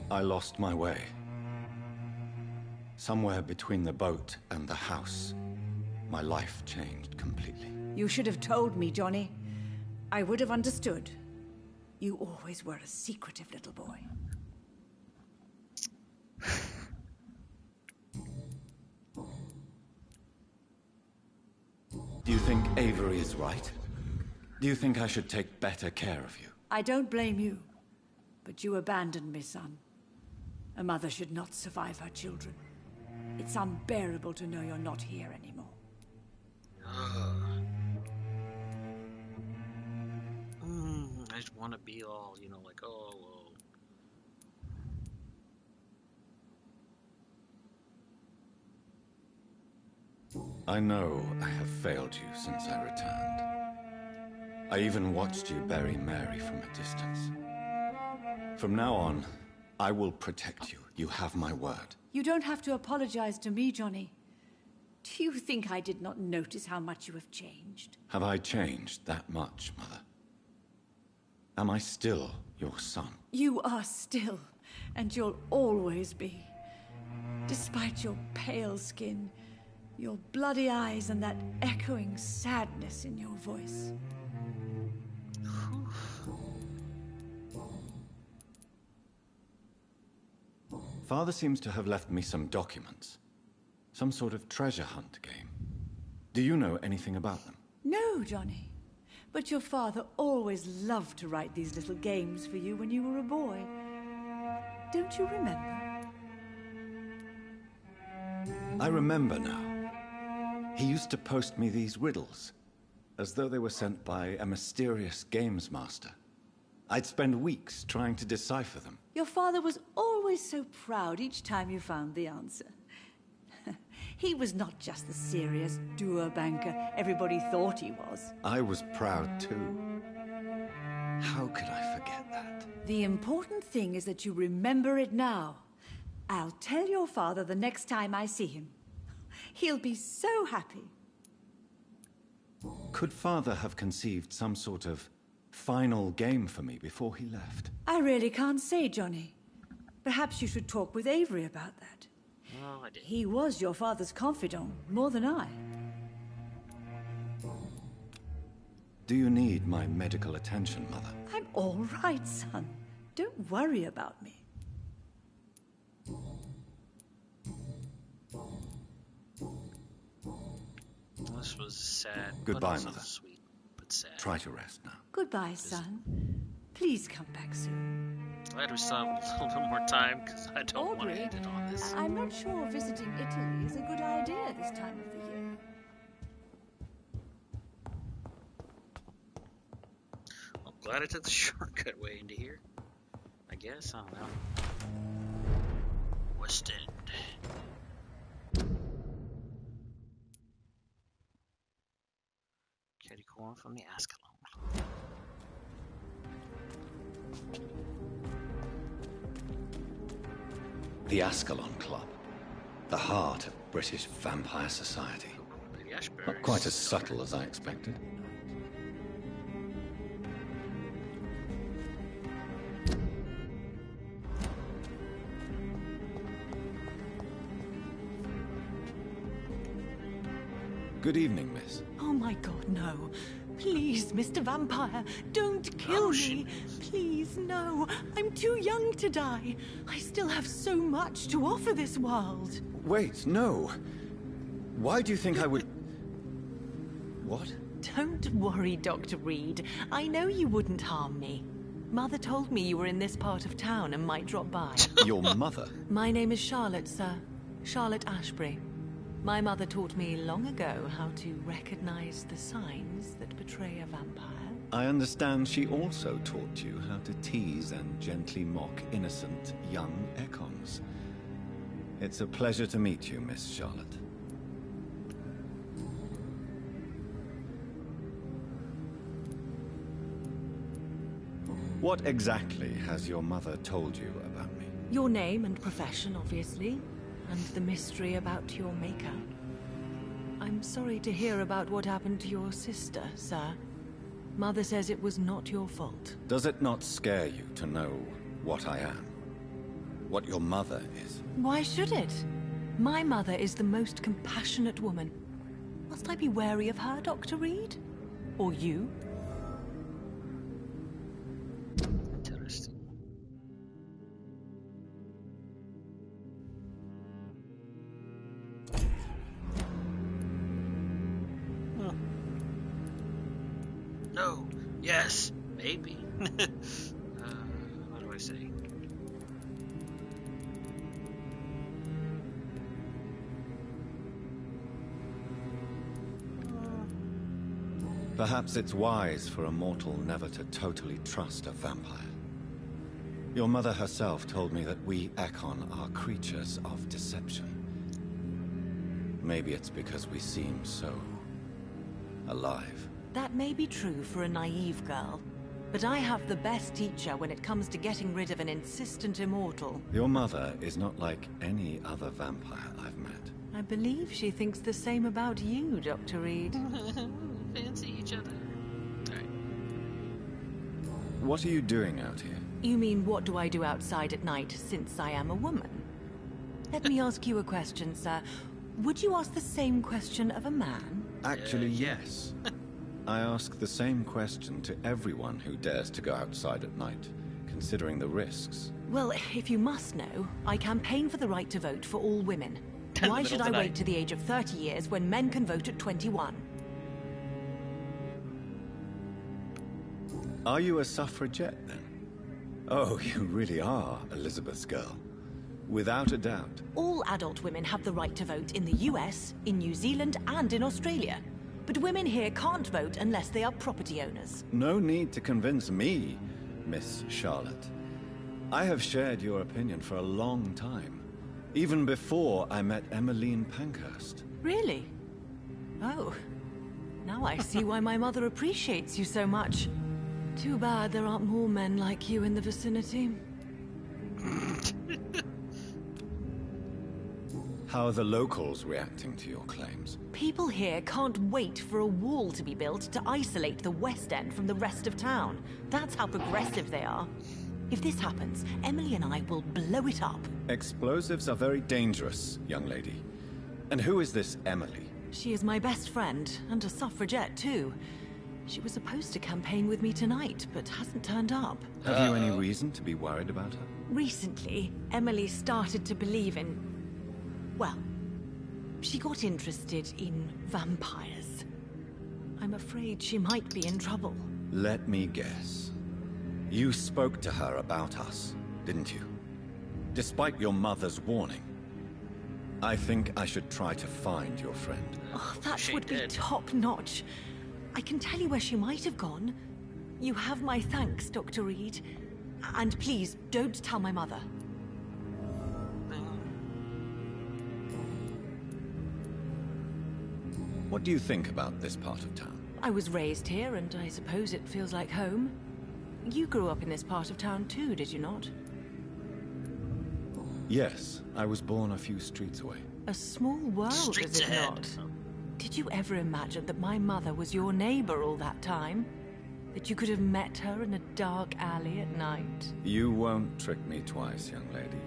I lost my way. Somewhere between the boat and the house, my life changed completely. You should have told me, Johnny. I would have understood. You always were a secretive little boy. Do you think Avery is right? Do you think I should take better care of you? I don't blame you. But you abandoned me, son. A mother should not survive her children. It's unbearable to know you're not here anymore. I just want to be all, like, oh, well. I know I have failed you since I returned. I even watched you bury Mary from a distance. From now on, I will protect you. You have my word. You don't have to apologize to me, Johnny. Do you think I did not notice how much you have changed? Have I changed that much, Mother? Am I still your son? You are still, and you'll always be. Despite your pale skin, your bloody eyes, and that echoing sadness in your voice. Father seems to have left me some documents. Some sort of treasure hunt game. Do you know anything about them? No, Johnny. But your father always loved to write these little games for you when you were a boy. Don't you remember? I remember now. He used to post me these riddles, as though they were sent by a mysterious games master. I'd spend weeks trying to decipher them. Your father was always so proud each time you found the answer. He was not just the serious doer banker everybody thought he was. I was proud too. How could I forget that? The important thing is that you remember it now. I'll tell your father the next time I see him. He'll be so happy. could Father have conceived some sort of final game for me before he left? I really can't say, Johnny. Perhaps you should talk with Avery about that. Well, I did. He was your father's confidant, more than I. Do you need my medical attention, Mother? I'm all right, son. Don't worry about me. This was sad. Goodbye, but also Mother. Sweet, but sad. Try to rest now. Goodbye, son. Please come back soon. Glad we still have a little bit more time because I don't want to Audrey, end it on this. I'm not sure visiting Italy is a good idea this time of the year. I'm glad I took the shortcut way into here. I guess. I don't know. West End. Kitty corn from the Ascalon. The Ascalon Club. The heart of British vampire society. Lady Ashbury's Not quite as daughter. subtle as I expected. Good evening, miss. Oh my god, no. Please, Mr. Vampire, don't kill me. Please, no. I'm too young to die. I still have so much to offer this world. Wait, no. Why do you think I would... What? Don't worry, Dr. Reed. I know you wouldn't harm me. Mother told me you were in this part of town and might drop by. Your mother? My name is Charlotte, sir. Charlotte Ashbury. My mother taught me long ago how to recognize the signs that betray a vampire. I understand she also taught you how to tease and gently mock innocent young Ekons. It's a pleasure to meet you, Miss Charlotte. What exactly has your mother told you about me? Your name and profession, obviously, and the mystery about your maker. I'm sorry to hear about what happened to your sister, sir. Mother says it was not your fault. Does it not scare you to know what I am? What your mother is? Why should it? My mother is the most compassionate woman. Must I be wary of her, Dr. Reed? Or you? Interesting. No. Yes. Maybe. What do I say? Perhaps it's wise for a mortal never to totally trust a vampire. Your mother herself told me that we Ekon are creatures of deception. Maybe it's because we seem so... alive. That may be true for a naive girl, but I have the best teacher when it comes to getting rid of an insistent immortal. Your mother is not like any other vampire I've met. I believe she thinks the same about you, Dr. Reed. Fancy each other. Alright. What are you doing out here? You mean, what do I do outside at night since I am a woman? Let me ask you a question, sir. Would you ask the same question of a man? Actually, yeah. yes. I ask the same question to everyone who dares to go outside at night, considering the risks. Well, if you must know, I campaign for the right to vote for all women. Why should I wait to the age of 30 years when men can vote at 21? Are you a suffragette, then? Oh, you really are Elizabeth's girl. Without a doubt. All adult women have the right to vote in the US, in New Zealand, and in Australia. But women here can't vote unless they are property owners. No need to convince me, Miss Charlotte. I have shared your opinion for a long time. Even before I met Emmeline Pankhurst. Really? Oh. Now I see why my mother appreciates you so much. Too bad there aren't more men like you in the vicinity. How are the locals reacting to your claims? People here can't wait for a wall to be built to isolate the West End from the rest of town. That's how progressive they are. If this happens, Emily and I will blow it up. Explosives are very dangerous, young lady. And who is this Emily? She is my best friend, and a suffragette too. She was supposed to campaign with me tonight, but hasn't turned up. Have you any reason to be worried about her? Recently, Emily started to believe in... well, she got interested in vampires. I'm afraid she might be in trouble. Let me guess. You spoke to her about us, didn't you? Despite your mother's warning. I think I should try to find your friend. Oh, that She would be did. top-notch. I can tell you where she might have gone. You have my thanks, Dr. Reed. And please, don't tell my mother. What do you think about this part of town? I was raised here, and I suppose it feels like home. You grew up in this part of town too, did you not? Yes, I was born a few streets away. A small world, Streets is it ahead. not? Did you ever imagine that my mother was your neighbor all that time? That you could have met her in a dark alley at night? You won't trick me twice, young lady.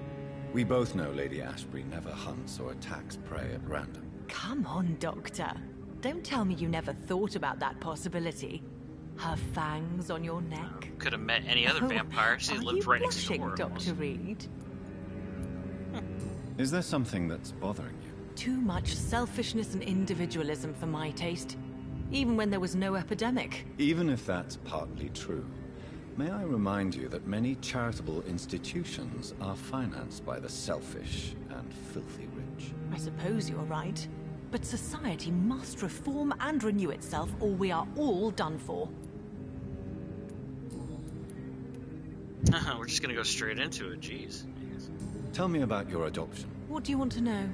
We both know Lady Ashbury never hunts or attacks prey at random. Come on, Doctor. Don't tell me you never thought about that possibility. Her fangs on your neck. Could have met any other vampire. She Are lived you right next blushing, door. Dr. Reed? Is there something that's bothering you? Too much selfishness and individualism for my taste. Even when there was no epidemic. Even if that's partly true, may I remind you that many charitable institutions are financed by the selfish and filthy rich. I suppose you're right. But society must reform and renew itself, or we are all done for. We're just gonna go straight into it, jeez. Tell me about your adoption. What do you want to know?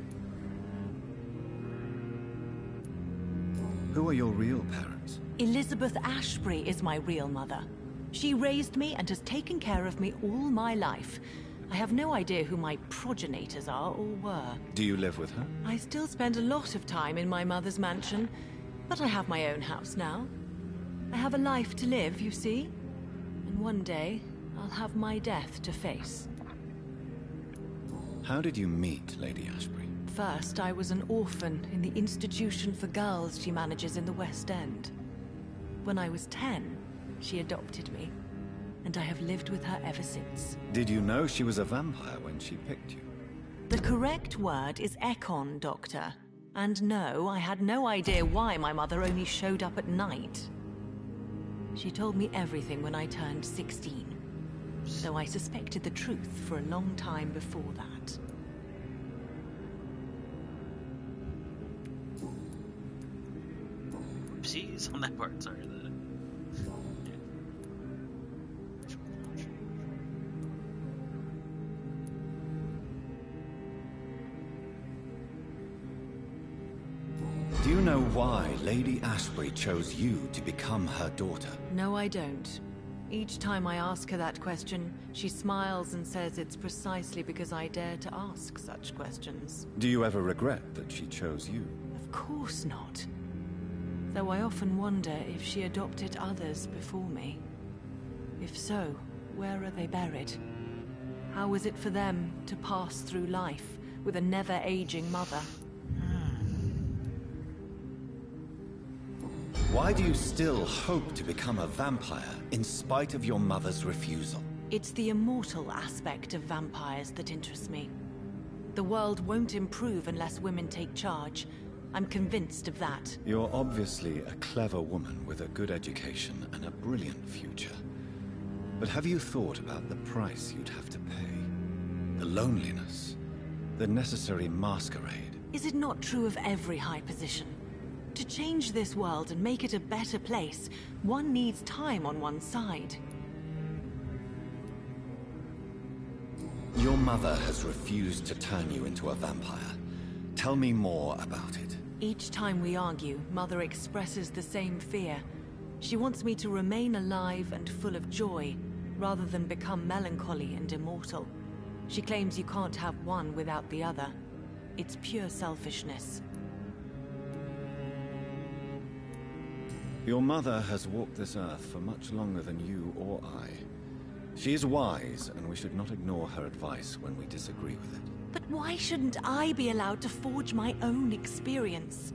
Who are your real parents? Elizabeth Ashbury is my real mother. She raised me and has taken care of me all my life. I have no idea who my progenitors are or were. Do you live with her? I still spend a lot of time in my mother's mansion, but I have my own house now. I have a life to live, you see? And one day, I'll have my death to face. How did you meet Lady Ashbury? First, I was an orphan in the institution for girls she manages in the West End. When I was 10, she adopted me, and I have lived with her ever since. Did you know she was a vampire when she picked you? The correct word is Ekon, Doctor. And no, I had no idea why my mother only showed up at night. She told me everything when I turned 16, though I suspected the truth for a long time before that. Oopsies on that part, sorry. Do you know why Lady Ashbury chose you to become her daughter? No, I don't. Each time I ask her that question, she smiles and says it's precisely because I dare to ask such questions. Do you ever regret that she chose you? Of course not. Though I often wonder if she adopted others before me. If so, where are they buried? How is it for them to pass through life with a never-aging mother? Why do you still hope to become a vampire in spite of your mother's refusal? It's the immortal aspect of vampires that interests me. The world won't improve unless women take charge. I'm convinced of that. You're obviously a clever woman with a good education and a brilliant future. But have you thought about the price you'd have to pay? The loneliness, the necessary masquerade. Is it not true of every high position? To change this world and make it a better place, one needs time on one's side. Your mother has refused to turn you into a vampire. Tell me more about it. Each time we argue, Mother expresses the same fear. She wants me to remain alive and full of joy, rather than become melancholy and immortal. She claims you can't have one without the other. It's pure selfishness. Your mother has walked this earth for much longer than you or I. She is wise, and we should not ignore her advice when we disagree with it. But why shouldn't I be allowed to forge my own experience?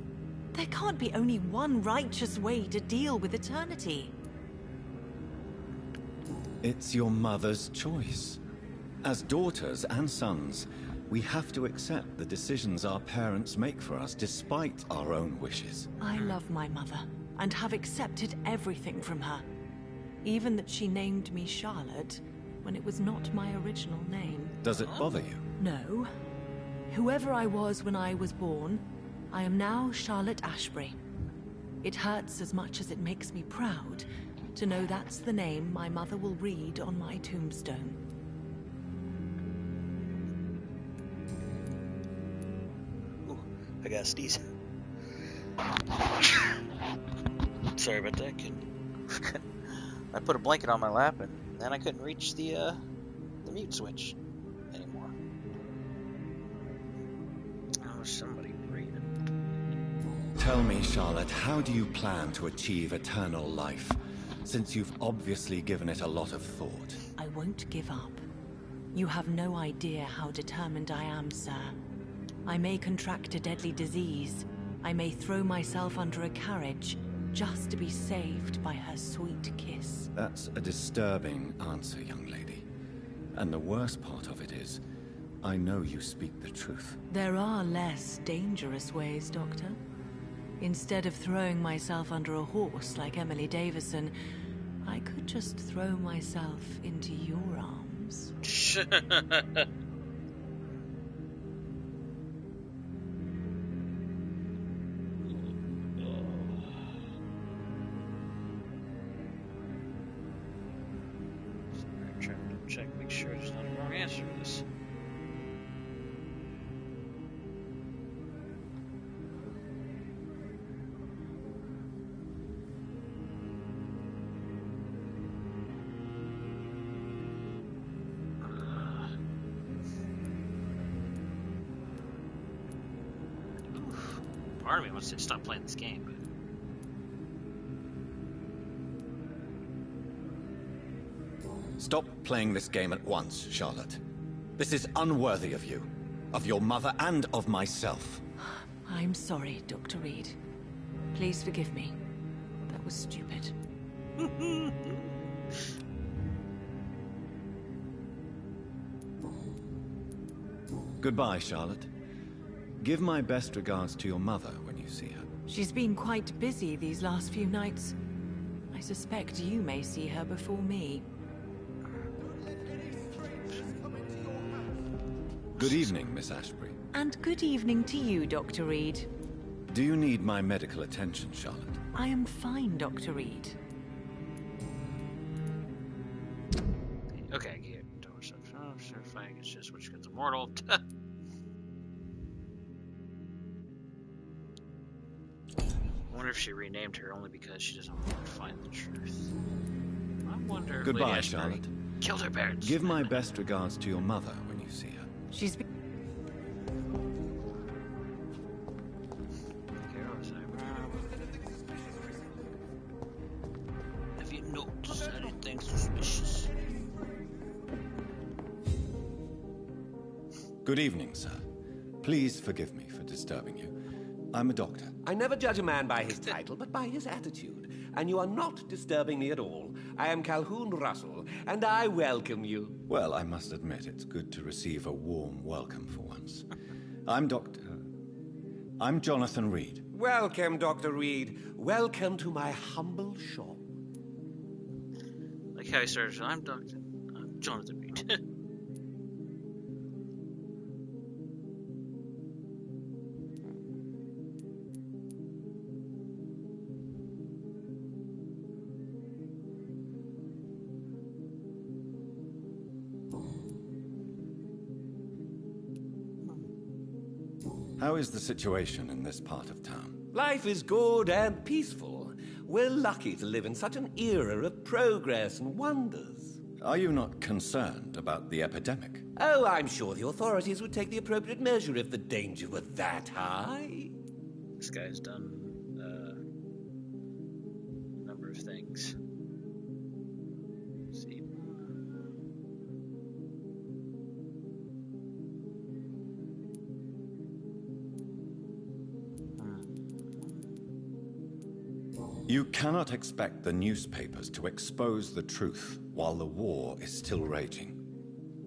There can't be only one righteous way to deal with eternity. It's your mother's choice. As daughters and sons, we have to accept the decisions our parents make for us, despite our own wishes. I love my mother, and have accepted everything from her. Even that she named me Charlotte, when it was not my original name. Does it bother you? No. Whoever I was when I was born, I am now Charlotte Ashbury. It hurts as much as it makes me proud to know that's the name my mother will read on my tombstone. Ooh, I got a sneeze. Sorry about that, kid. I put a blanket on my lap and then I couldn't reach the mute switch anymore. Oh, somebody breathing. Tell me, Charlotte, how do you plan to achieve eternal life, since you've obviously given it a lot of thought? I won't give up. You have no idea how determined I am, sir. I may contract a deadly disease. I may throw myself under a carriage, just to be saved by her sweet kiss. That's a disturbing answer, young lady. And the worst part of it is, I know you speak the truth. There are less dangerous ways, Doctor. Instead of throwing myself under a horse like Emily Davison, I could just throw myself into your arms. Check, make sure there's not a wrong answer to this. Part of me wants to stop playing this game, but Stop playing this game at once, Charlotte. This is unworthy of you, of your mother, and of myself. I'm sorry, Dr. Reed. Please forgive me. That was stupid. Goodbye, Charlotte. Give my best regards to your mother when you see her. She's been quite busy these last few nights. I suspect you may see her before me. Good evening, Miss Ashbury. And good evening to you, Dr. Reed. Do you need my medical attention, Charlotte? I am fine, Dr. Reed. okay, yeah, don't certifying it's just which gets immortal. I wonder if she renamed her only because she doesn't want to find the truth. I wonder if Goodbye, Lady Ashbury Charlotte. killed her parents. Give my best regards to your mother when you see her. She's been... Have you noticed anything suspicious? Good evening, sir. Please forgive me for disturbing you. I'm a doctor. I never judge a man by his title, but by his attitude. And you are not disturbing me at all. I am Calhoun Russell, and I welcome you. Well, I must admit, it's good to receive a warm welcome for once. I'm Jonathan Reed. Welcome, Dr. Reed. Welcome to my humble shop. Like how he started, I'm Jonathan Reed. How is the situation in this part of town? Life is good and peaceful. We're lucky to live in such an era of progress and wonders. Are you not concerned about the epidemic? Oh, I'm sure the authorities would take the appropriate measure if the danger were that high. This guy's done a number of things. Let's see. You cannot expect the newspapers to expose the truth while the war is still raging.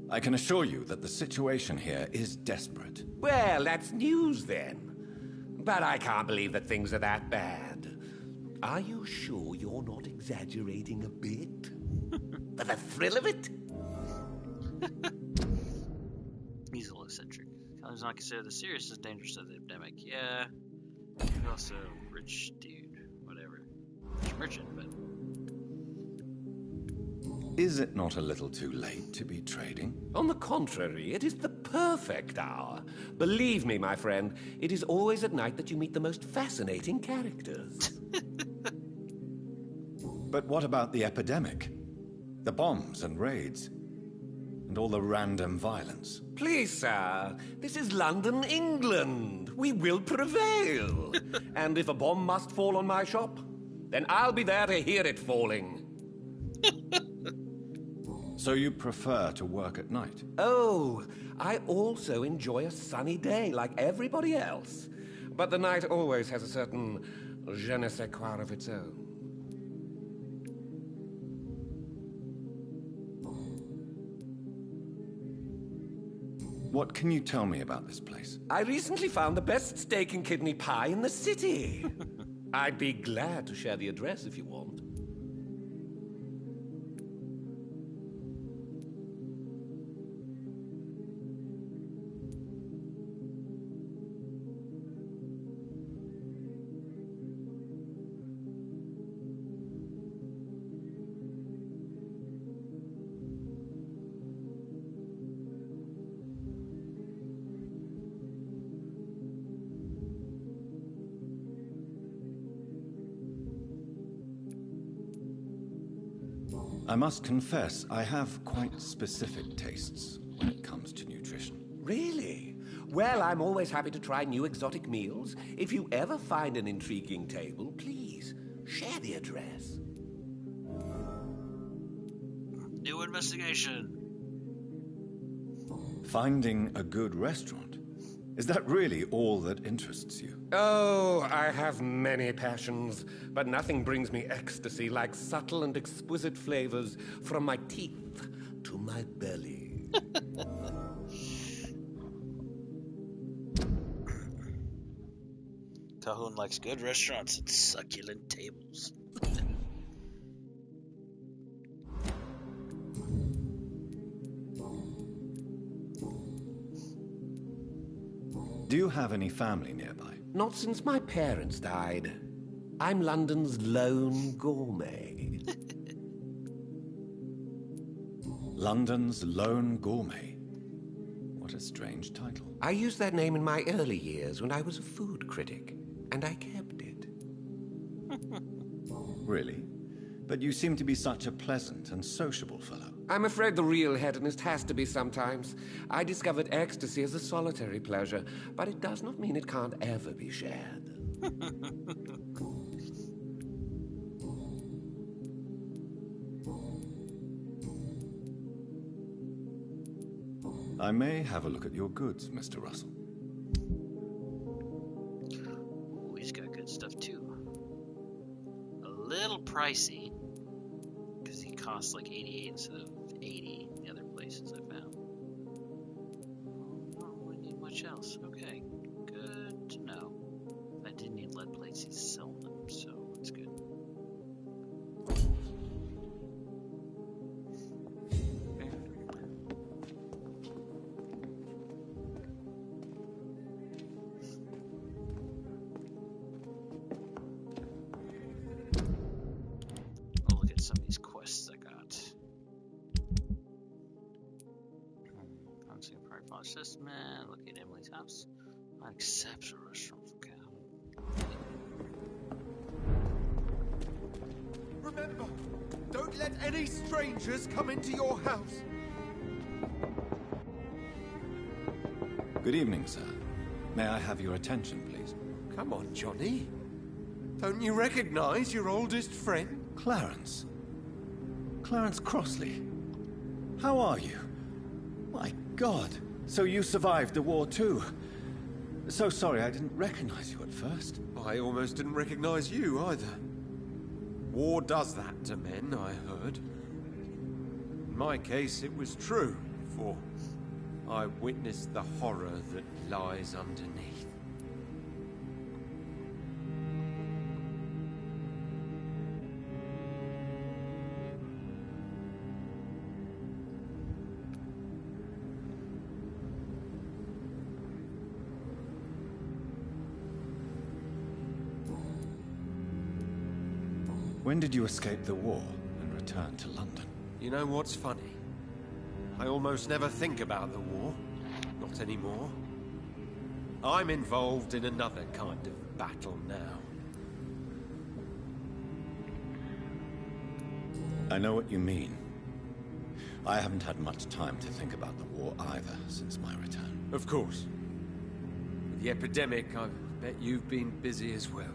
I can assure you that the situation here is desperate. Well, that's news then. But I can't believe that things are that bad. Are you sure you're not exaggerating a bit? For the thrill of it? He's a little eccentric. He's not considered the serious as dangerous of the epidemic. Yeah. He's also a rich dude. Whatever. Rich merchant, but... Is it not a little too late to be trading? On the contrary, it is the perfect hour. Believe me, my friend, it is always at night that you meet the most fascinating characters. But what about the epidemic? The bombs and raids? And all the random violence? Please, sir, this is London, England. We will prevail. And if a bomb must fall on my shop, then I'll be there to hear it falling. So you prefer to work at night? Oh, I also enjoy a sunny day like everybody else. But the night always has a certain je ne sais quoi of its own. What can you tell me about this place? I recently found the best steak and kidney pie in the city. I'd be glad to share the address if you want. I must confess, I have quite specific tastes when it comes to nutrition. Really? Well, I'm always happy to try new exotic meals. If you ever find an intriguing table, please share the address. New investigation. Finding a good restaurant? Is that really all that interests you? Oh, I have many passions, but nothing brings me ecstasy like subtle and exquisite flavors from my teeth to my belly. Calhoun likes good restaurants and succulent tables. Do you have any family nearby? Not since my parents died. I'm London's lone gourmet. London's lone gourmet? What a strange title. I used that name in my early years when I was a food critic, and I kept it. Really? But you seem to be such a pleasant and sociable fellow. I'm afraid the real hedonist has to be sometimes. I discovered ecstasy as a solitary pleasure, but it does not mean it can't ever be shared. I may have a look at your goods, Mr. Russell. Ooh, he's got good stuff too. A little pricey, because he costs like 88 instead of 80 in the other places I found. Not really need much else. Okay, good to know. I did need lead plates, he's selling them, so that's good. I'll look at some of these quests I got. I'm seeing Pride Fall Assessment. Look at Emily's house. Unexceptional restaurant for cow. Remember, Don't let any strangers come into your house. Good evening, sir. May I have your attention, please? Come on, Johnny. Don't you recognize your oldest friend? Clarence. Clarence Crossley. How are you? My God. So you survived the war too. So sorry I didn't recognize you at first. I almost didn't recognize you either. War does that to men, I heard. In my case, it was true, for I witnessed the horror that lies underneath. When did you escape the war and return to London? You know what's funny? I almost never think about the war. Not anymore. I'm involved in another kind of battle now. I know what you mean. I haven't had much time to think about the war either since my return. Of course. With the epidemic, I bet you've been busy as well.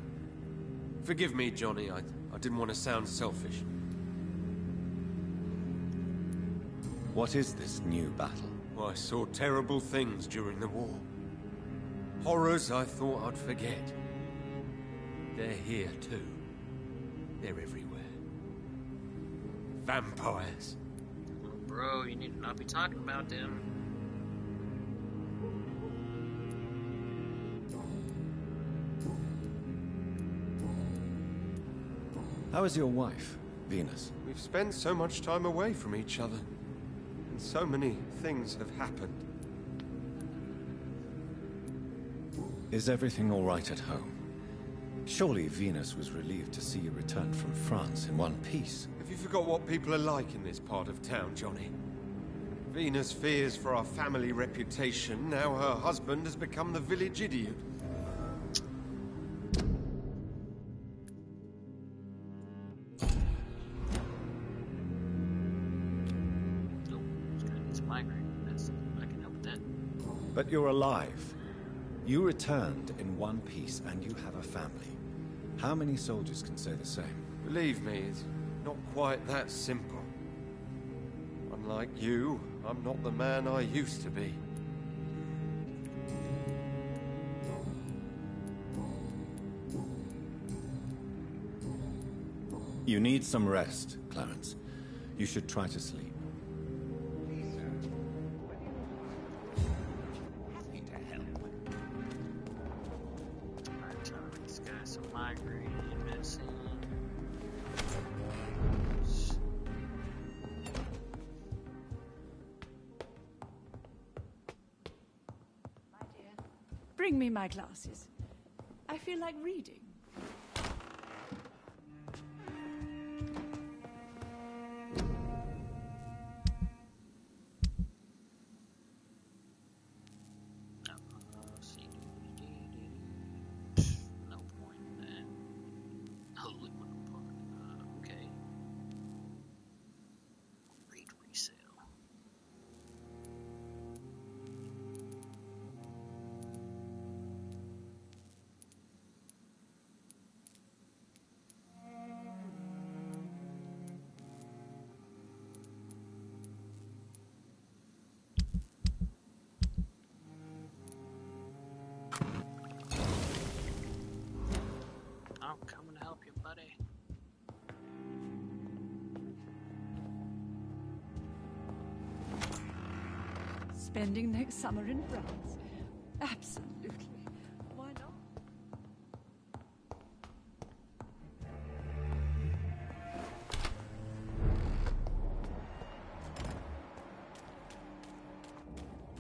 Forgive me, Johnny, I didn't want to sound selfish. What is this new battle? I saw terrible things during the war. Horrors I thought I'd forget. They're here too. They're everywhere. Vampires. Bro, you need to not be talking about them. How is your wife, Venus? We've spent so much time away from each other. And so many things have happened. Is everything all right at home? Surely Venus was relieved to see you return from France in one piece. Have you forgot what people are like in this part of town, Johnny? Venus fears for our family reputation. Now her husband has become the village idiot. But you're alive. You returned in one piece and you have a family. How many soldiers can say the same? Believe me, it's not quite that simple. Unlike you, I'm not the man I used to be. You need some rest, Clarence. You should try to sleep. Bring me my glasses. I feel like reading. No point in that. Holy okay. Read resale. I'm coming to help you, buddy. Spending next summer in France. Absolutely. Why not?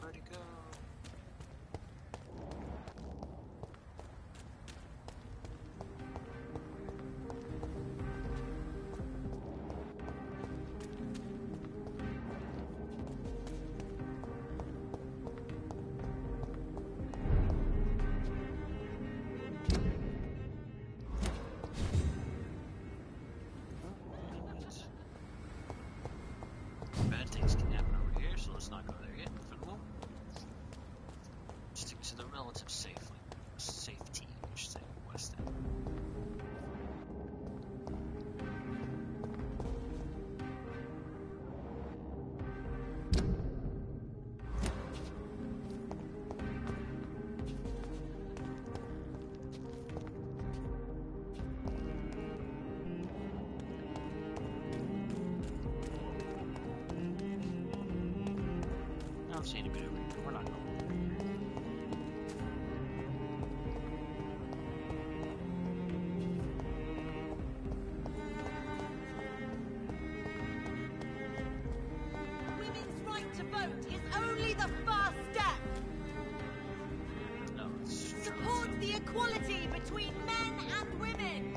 Where'd he go? equality between men and women.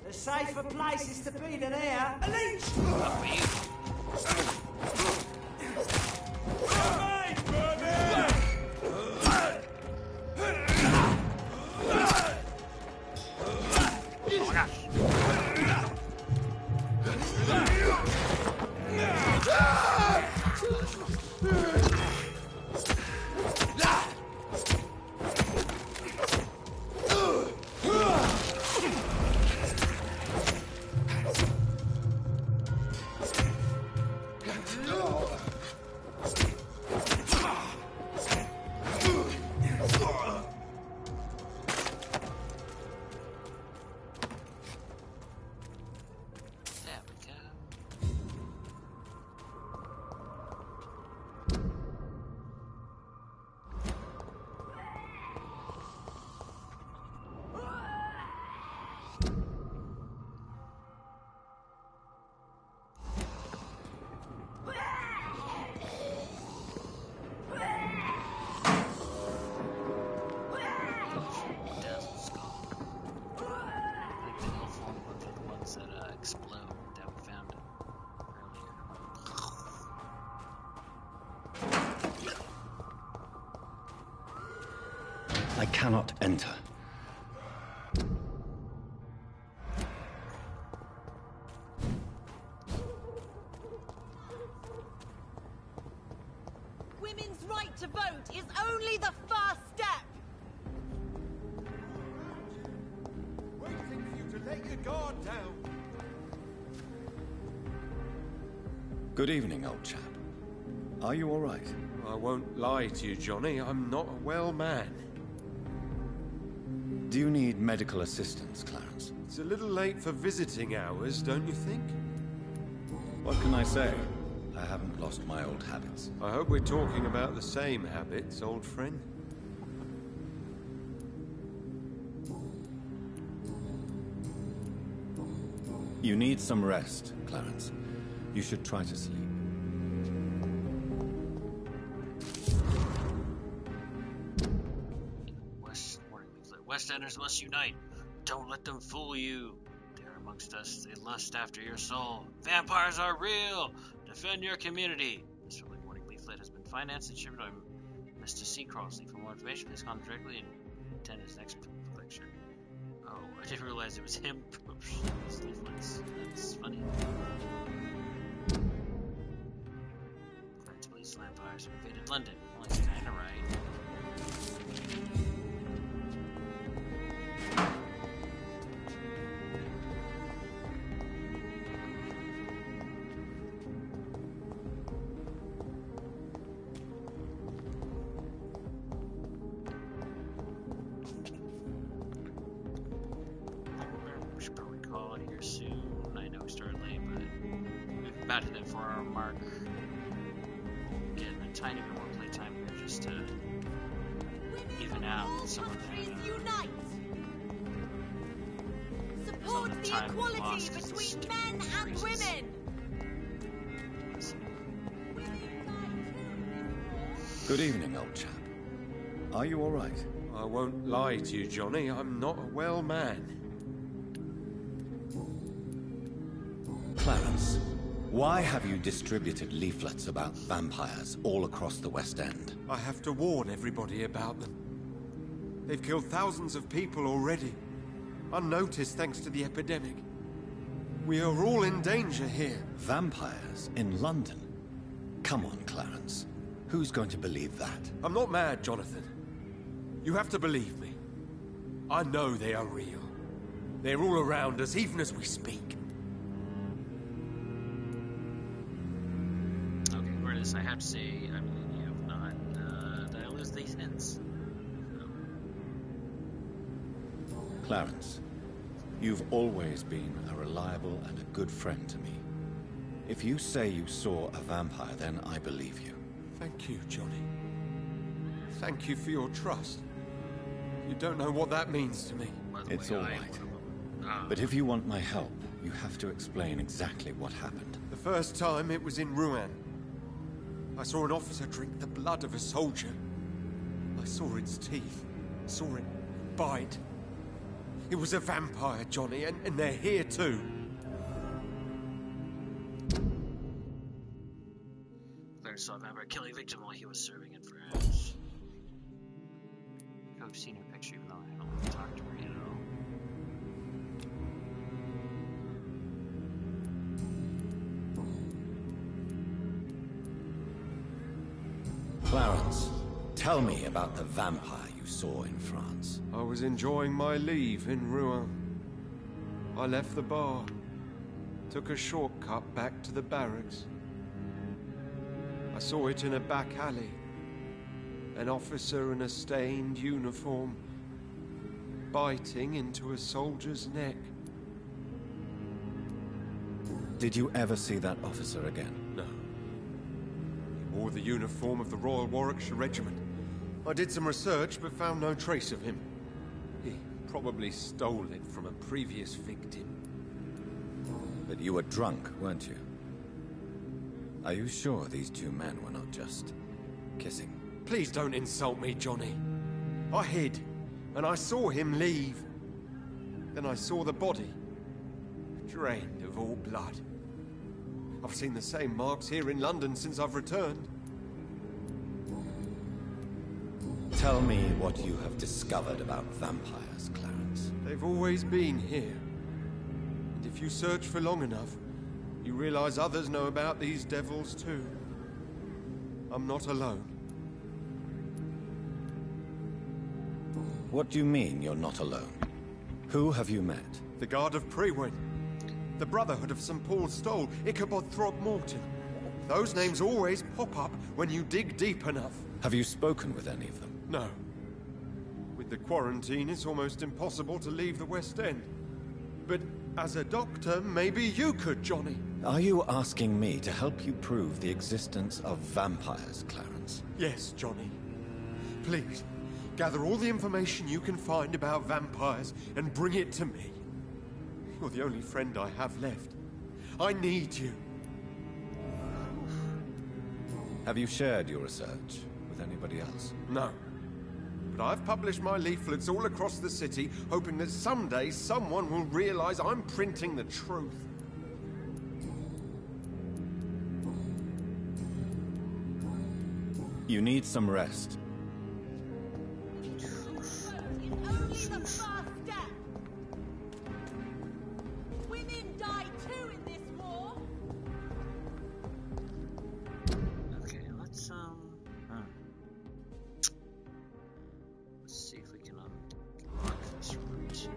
The safer places to be than here. A leech! I cannot enter. Women's right to vote is only the first step. Waiting for you to let your guard down. Good evening, old chap. Are you all right? I won't lie to you, Johnny. I'm not a well man. Do you need medical assistance, Clarence? It's a little late for visiting hours, don't you think? What can I say? I haven't lost my old habits. I hope we're talking about the same habits, old friend. You need some rest, Clarence. You should try to sleep. West Enders must unite. Don't let them fool you. They're amongst us. They lust after your soul. Vampires are real. Defend your community. This early warning leaflet has been financed and shipped by Mr. Seacrossley. For more information, please contact directly and attend his next lecture. Oh, I didn't realize it was him pushing these leaflets. That's funny. According to police, vampires have invaded London. Well, that's kinda right. About to that 4-hour mark. Getting a tiny bit more playtime here just to even out some of that. Unite. Support the equality between men and women. Good evening, old chap. Are you all right? I won't lie to you, Johnny. I'm not a well man. Clarence. Why have you distributed leaflets about vampires all across the West End? I have to warn everybody about them. They've killed thousands of people already, unnoticed thanks to the epidemic. We are all in danger here. Vampires in London? Come on, Clarence. Who's going to believe that? I'm not mad, Jonathan. You have to believe me. I know they are real. They're all around us, even as we speak. I have to say, I mean, if not, did I lose these hints? Clarence, you've always been a reliable and a good friend to me. If you say you saw a vampire, then I believe you. Thank you, Johnny. Thank you for your trust. don't know what that means to me. By the It's way, all I am right. one of them. But if you want my help, you have to explain exactly what happened. The first time it was in Rouen. I saw an officer drink the blood of a soldier. I saw its teeth, saw it bite. It was a vampire, Johnny, and they're here too. Clarence saw a vampire killing a victim while he was serving in France. I've seen her picture even though I don't talk to her yet at all. Clarence, tell me about the vampire you saw in France. I was enjoying my leave in Rouen. I left the bar, took a shortcut back to the barracks. I saw it in a back alley. An officer in a stained uniform, biting into a soldier's neck. Did you ever see that officer again? No. He wore the uniform of the Royal Warwickshire Regiment. I did some research, but found no trace of him. He probably stole it from a previous victim. But you were drunk, weren't you? Are you sure these two men were not just kissing? Please don't insult me, Johnny. I hid, and I saw him leave. Then I saw the body, drained of all blood. I've seen the same marks here in London since I've returned. Tell me what you have discovered about vampires, Clarence. They've always been here. And if you search for long enough, you realize others know about these devils too. I'm not alone. What do you mean you're not alone? Who have you met? The Guard of Prewen, the Brotherhood of St. Paul's Stole, Ichabod Throckmorton. Those names always pop up when you dig deep enough. Have you spoken with any of them? No. With the quarantine, it's almost impossible to leave the West End. But as a doctor, maybe you could, Johnny. Are you asking me to help you prove the existence of vampires, Clarence? Yes, Johnny. Please, gather all the information you can find about vampires and bring it to me. You're the only friend I have left. I need you. Have you shared your research with anybody else? No. But I've published my leaflets all across the city, hoping that someday someone will realize I'm printing the truth. You need some rest. It's only the first step. Women die too in this war. Okay, let's see if we can unlock this route.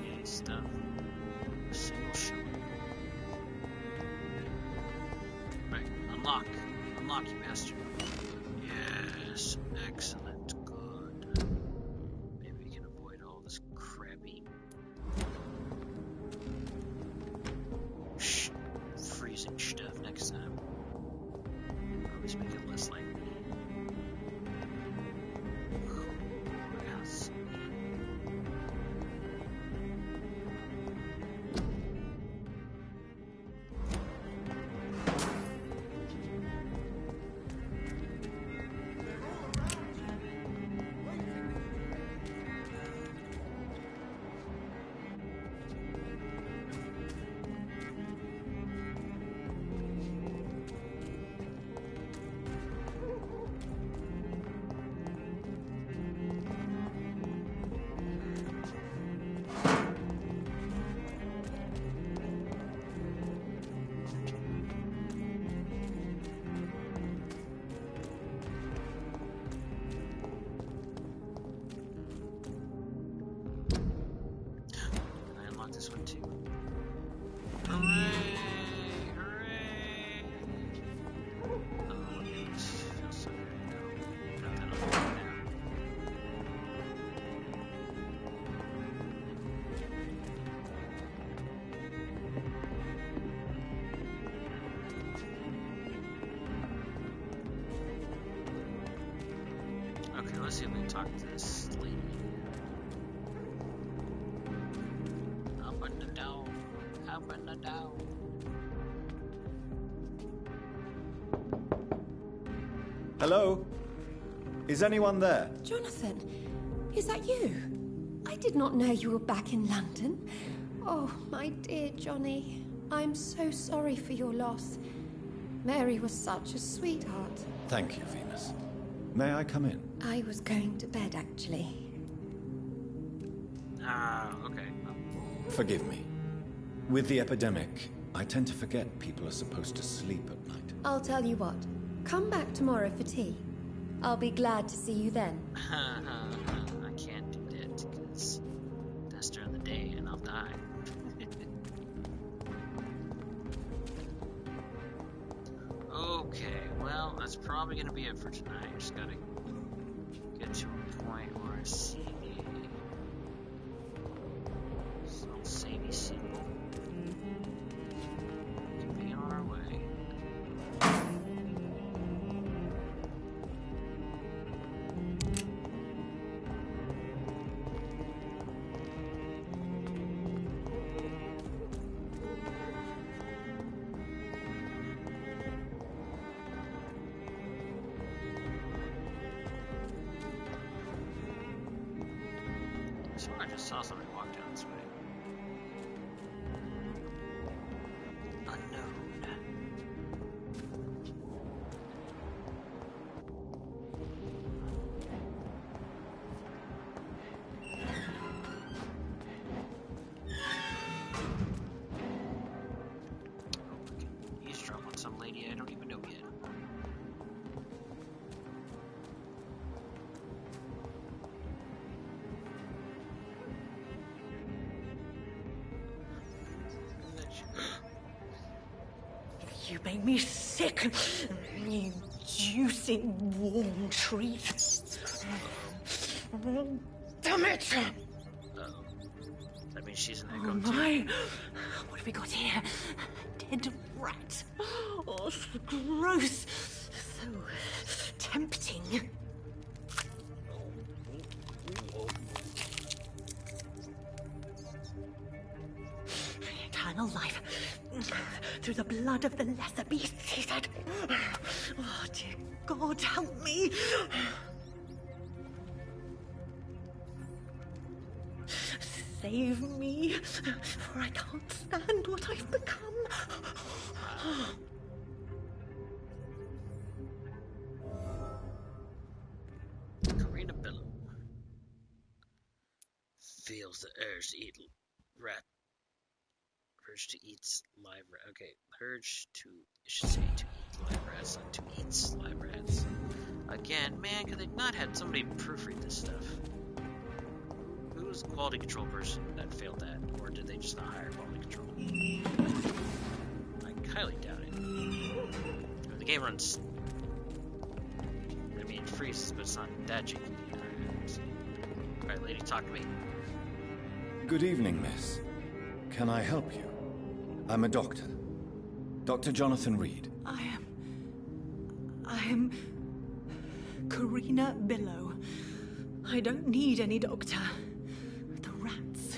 Yay, stuff. A single shot. Right, unlock. Unlock, you bastard. Yes, excellent, good. Maybe we can avoid all this crappy freezing stuff next time. Always make it less likely. Yes. let's see if we can talk to this lady. Open the door. Open the door. Hello? Is anyone there? Jonathan, is that you? I did not know you were back in London. Oh, my dear Johnny, I'm so sorry for your loss. Mary was such a sweetheart. Thank you, Venus. May I come in? I was going to bed, actually. Okay. Forgive me. With the epidemic, I tend to forget people are supposed to sleep at night. I'll tell you what. Come back tomorrow for tea. I'll be glad to see you then. I can't do that because that's during the day and I'll die. Okay, well, that's probably going to be it for tonight. Just got to get to a point where I see some savey symbol. Could be on our way. I just saw somebody walk down this way. Unknown. Eavesdrop on some lady I don't even know yet. You make me sick. You juicy, warm treat. Damn it! Uh-oh. That means she's an Oh echo too. my! What have we got here? A dead rat. Oh, so gross. So tempting. Eternal life. Through the blood of the lesser beasts, he said. Oh, dear God, help me. Save me, for I can't stand what I've become. Karina Bellow feels the urge to eat rat. Urge to eat live rat. Okay, urge to, I should say, to eat live rats, not to eat live rats. Again, man, could they not have somebody proofread this stuff? Who's the quality control person that failed that? Or did they just not hire quality control? I highly doubt it. The game runs, I mean, it freezes, but it's not that janky. Alright, lady, talk to me. Good evening, miss. Can I help you? I'm a doctor. Dr. Jonathan Reed. I am Karina Billow. I don't need any doctor. The rats.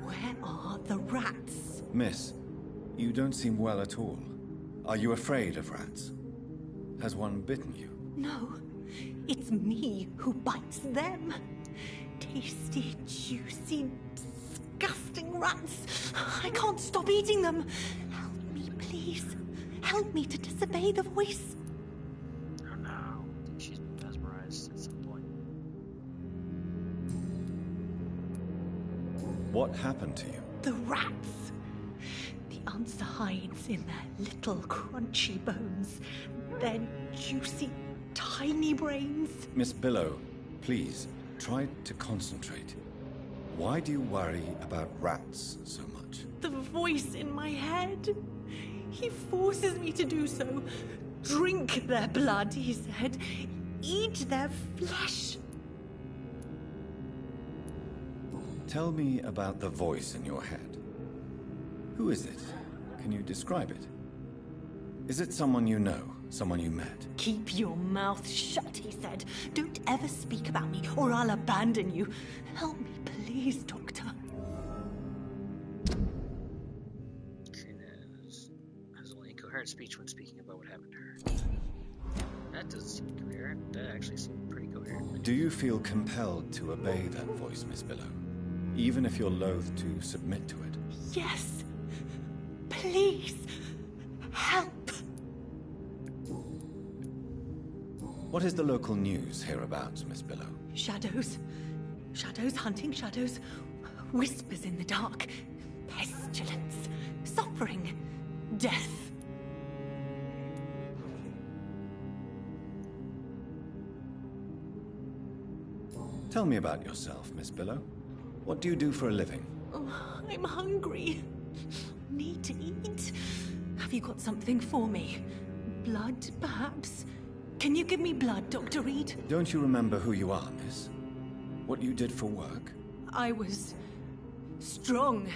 Where are the rats? Miss, you don't seem well at all. Are you afraid of rats? Has one bitten you? No, it's me who bites them. Tasty, juicy, disgusting rats. I can't stop eating them. Help me, please. Help me to disobey the voice. Oh no, I think she's been mesmerized at some point. What happened to you? The rats. The answer hides in their little crunchy bones, their juicy, tiny brains. Miss Billow, please, try to concentrate. Why do you worry about rats so much? The voice in my head. He forces me to do so. Drink their blood, he said. Eat their flesh. Tell me about the voice in your head. Who is it? Can you describe it? Is it someone you know? Someone you met? Keep your mouth shut, he said. Don't ever speak about me, or I'll abandon you. Help me, please, Doctor. Has only incoherent speech when speaking about what happened to her. That doesn't seem coherent. That actually seemed pretty coherent. Do you feel compelled to obey that voice, Miss Billow? Even if you're loath to submit to it? Yes. Please. Help. What is the local news hereabouts, Miss Billow? Shadows. Shadows hunting shadows. Whispers in the dark. Pestilence. Suffering. Death. Tell me about yourself, Miss Billow. What do you do for a living? Oh, I'm hungry. Need to eat. Have you got something for me? Blood, perhaps? Can you give me blood, Dr. Reed? Don't you remember who you are, miss? What you did for work? I was strong,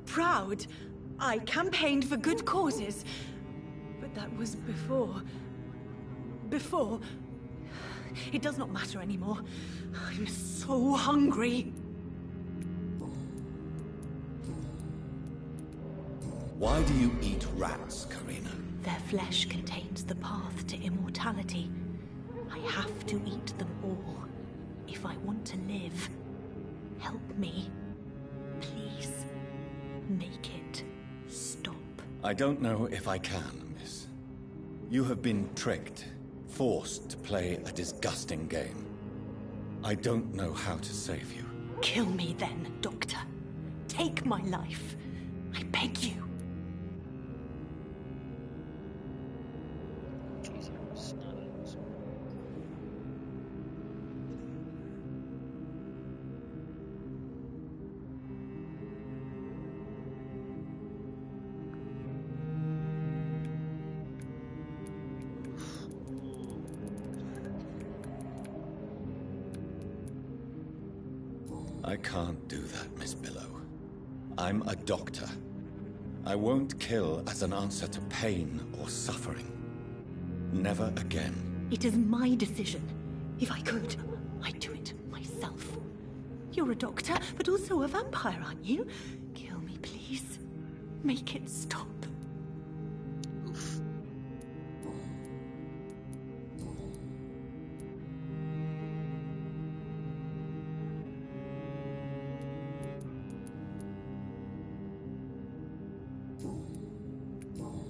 proud. I campaigned for good causes. But that was before. Before. It does not matter anymore. I'm so hungry. Why do you eat rats, Karina? Their flesh contains the path to immortality. I have to eat them all if I want to live. Help me. Please. Make it stop. I don't know if I can, miss. You have been tricked, forced to play a disgusting game. I don't know how to save you. Kill me then, Doctor. Take my life. I beg you. I can't do that, Miss Billow. I'm a doctor. I won't kill as an answer to pain or suffering. Never again. It is my decision. If I could, I'd do it myself. You're a doctor, but also a vampire, aren't you? Kill me, please. Make it stop. Oof.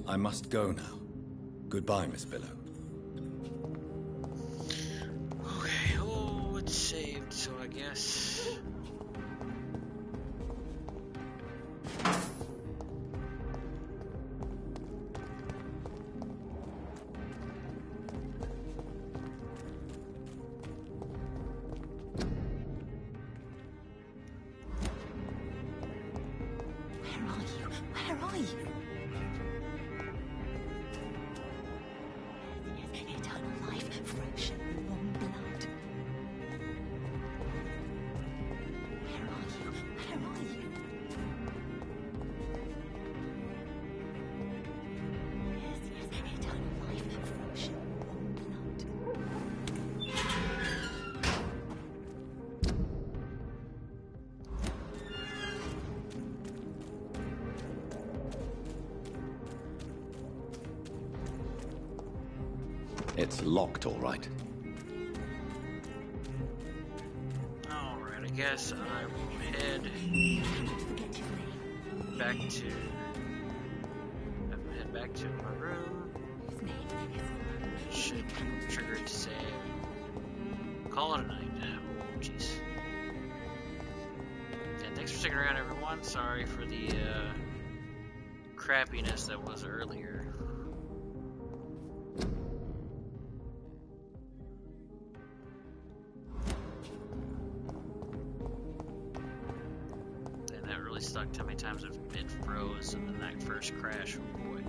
I must go now. Goodbye, Miss Billow. Okay, oh, it's saved, so I guess... Where are you? Where are you? Eternal life, fresh and warm blood. Where are you? Where are you? Yes, eternal life, fresh and warm blood. It's locked, all right. Alright, I guess I will head back to... head back to my room. Should trigger it to save. Call it a night. Oh, jeez. Yeah, thanks for sticking around, everyone. Sorry for the crappiness that was earlier. Stuck too many times it froze and then that first crash, oh boy.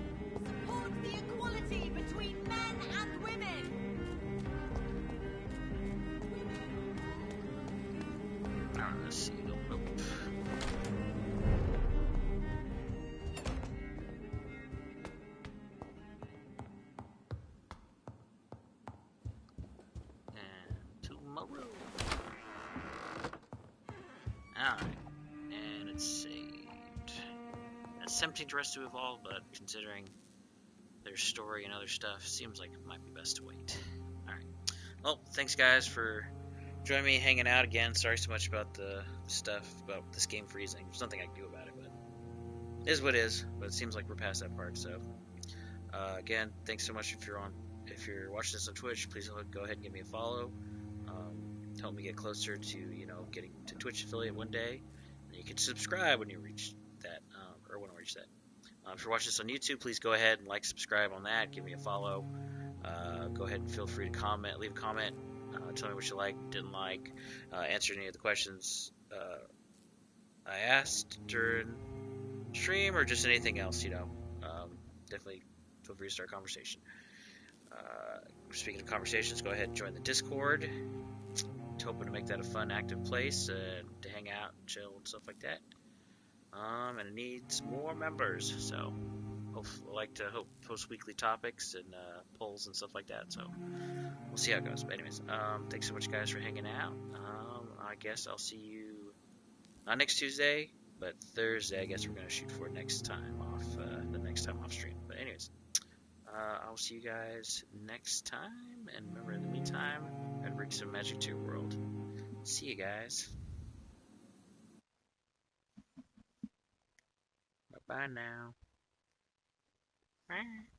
Support the equality between men and women. Alright, let's see. Nope. Alright. And it's saved. It's tempting to rest to evolve, but considering their story and other stuff, seems like it might be best to wait. Alright. Well, thanks guys for joining me, hanging out again. Sorry so much about the stuff about this game freezing. There's nothing I can do about it, but it is what it is. But it seems like we're past that part, so again, thanks so much if you're watching this on Twitch, please go ahead and give me a follow. Help me get closer to, getting to Twitch affiliate one day. And you can subscribe when you reach that, or when I reach that. If you're watching this on YouTube, please go ahead and subscribe on that. Give me a follow. Go ahead and feel free to comment, leave a comment. Tell me what you liked, didn't like, answer any of the questions I asked during stream, or just anything else, definitely feel free to start a conversation. Speaking of conversations, go ahead and join the Discord. Hoping to make that a fun, active place to hang out and chill and stuff like that. And it needs more members, so I like to post weekly topics and polls and stuff like that. So we'll see how it goes. But anyways, thanks so much, guys, for hanging out. I guess I'll see you not next Tuesday, but Thursday. I guess we're gonna shoot for next time off the next time off stream. But anyways, I'll see you guys next time. And remember, in the meantime, and bring some magic to your world. See you guys. Bye-bye now. Bye.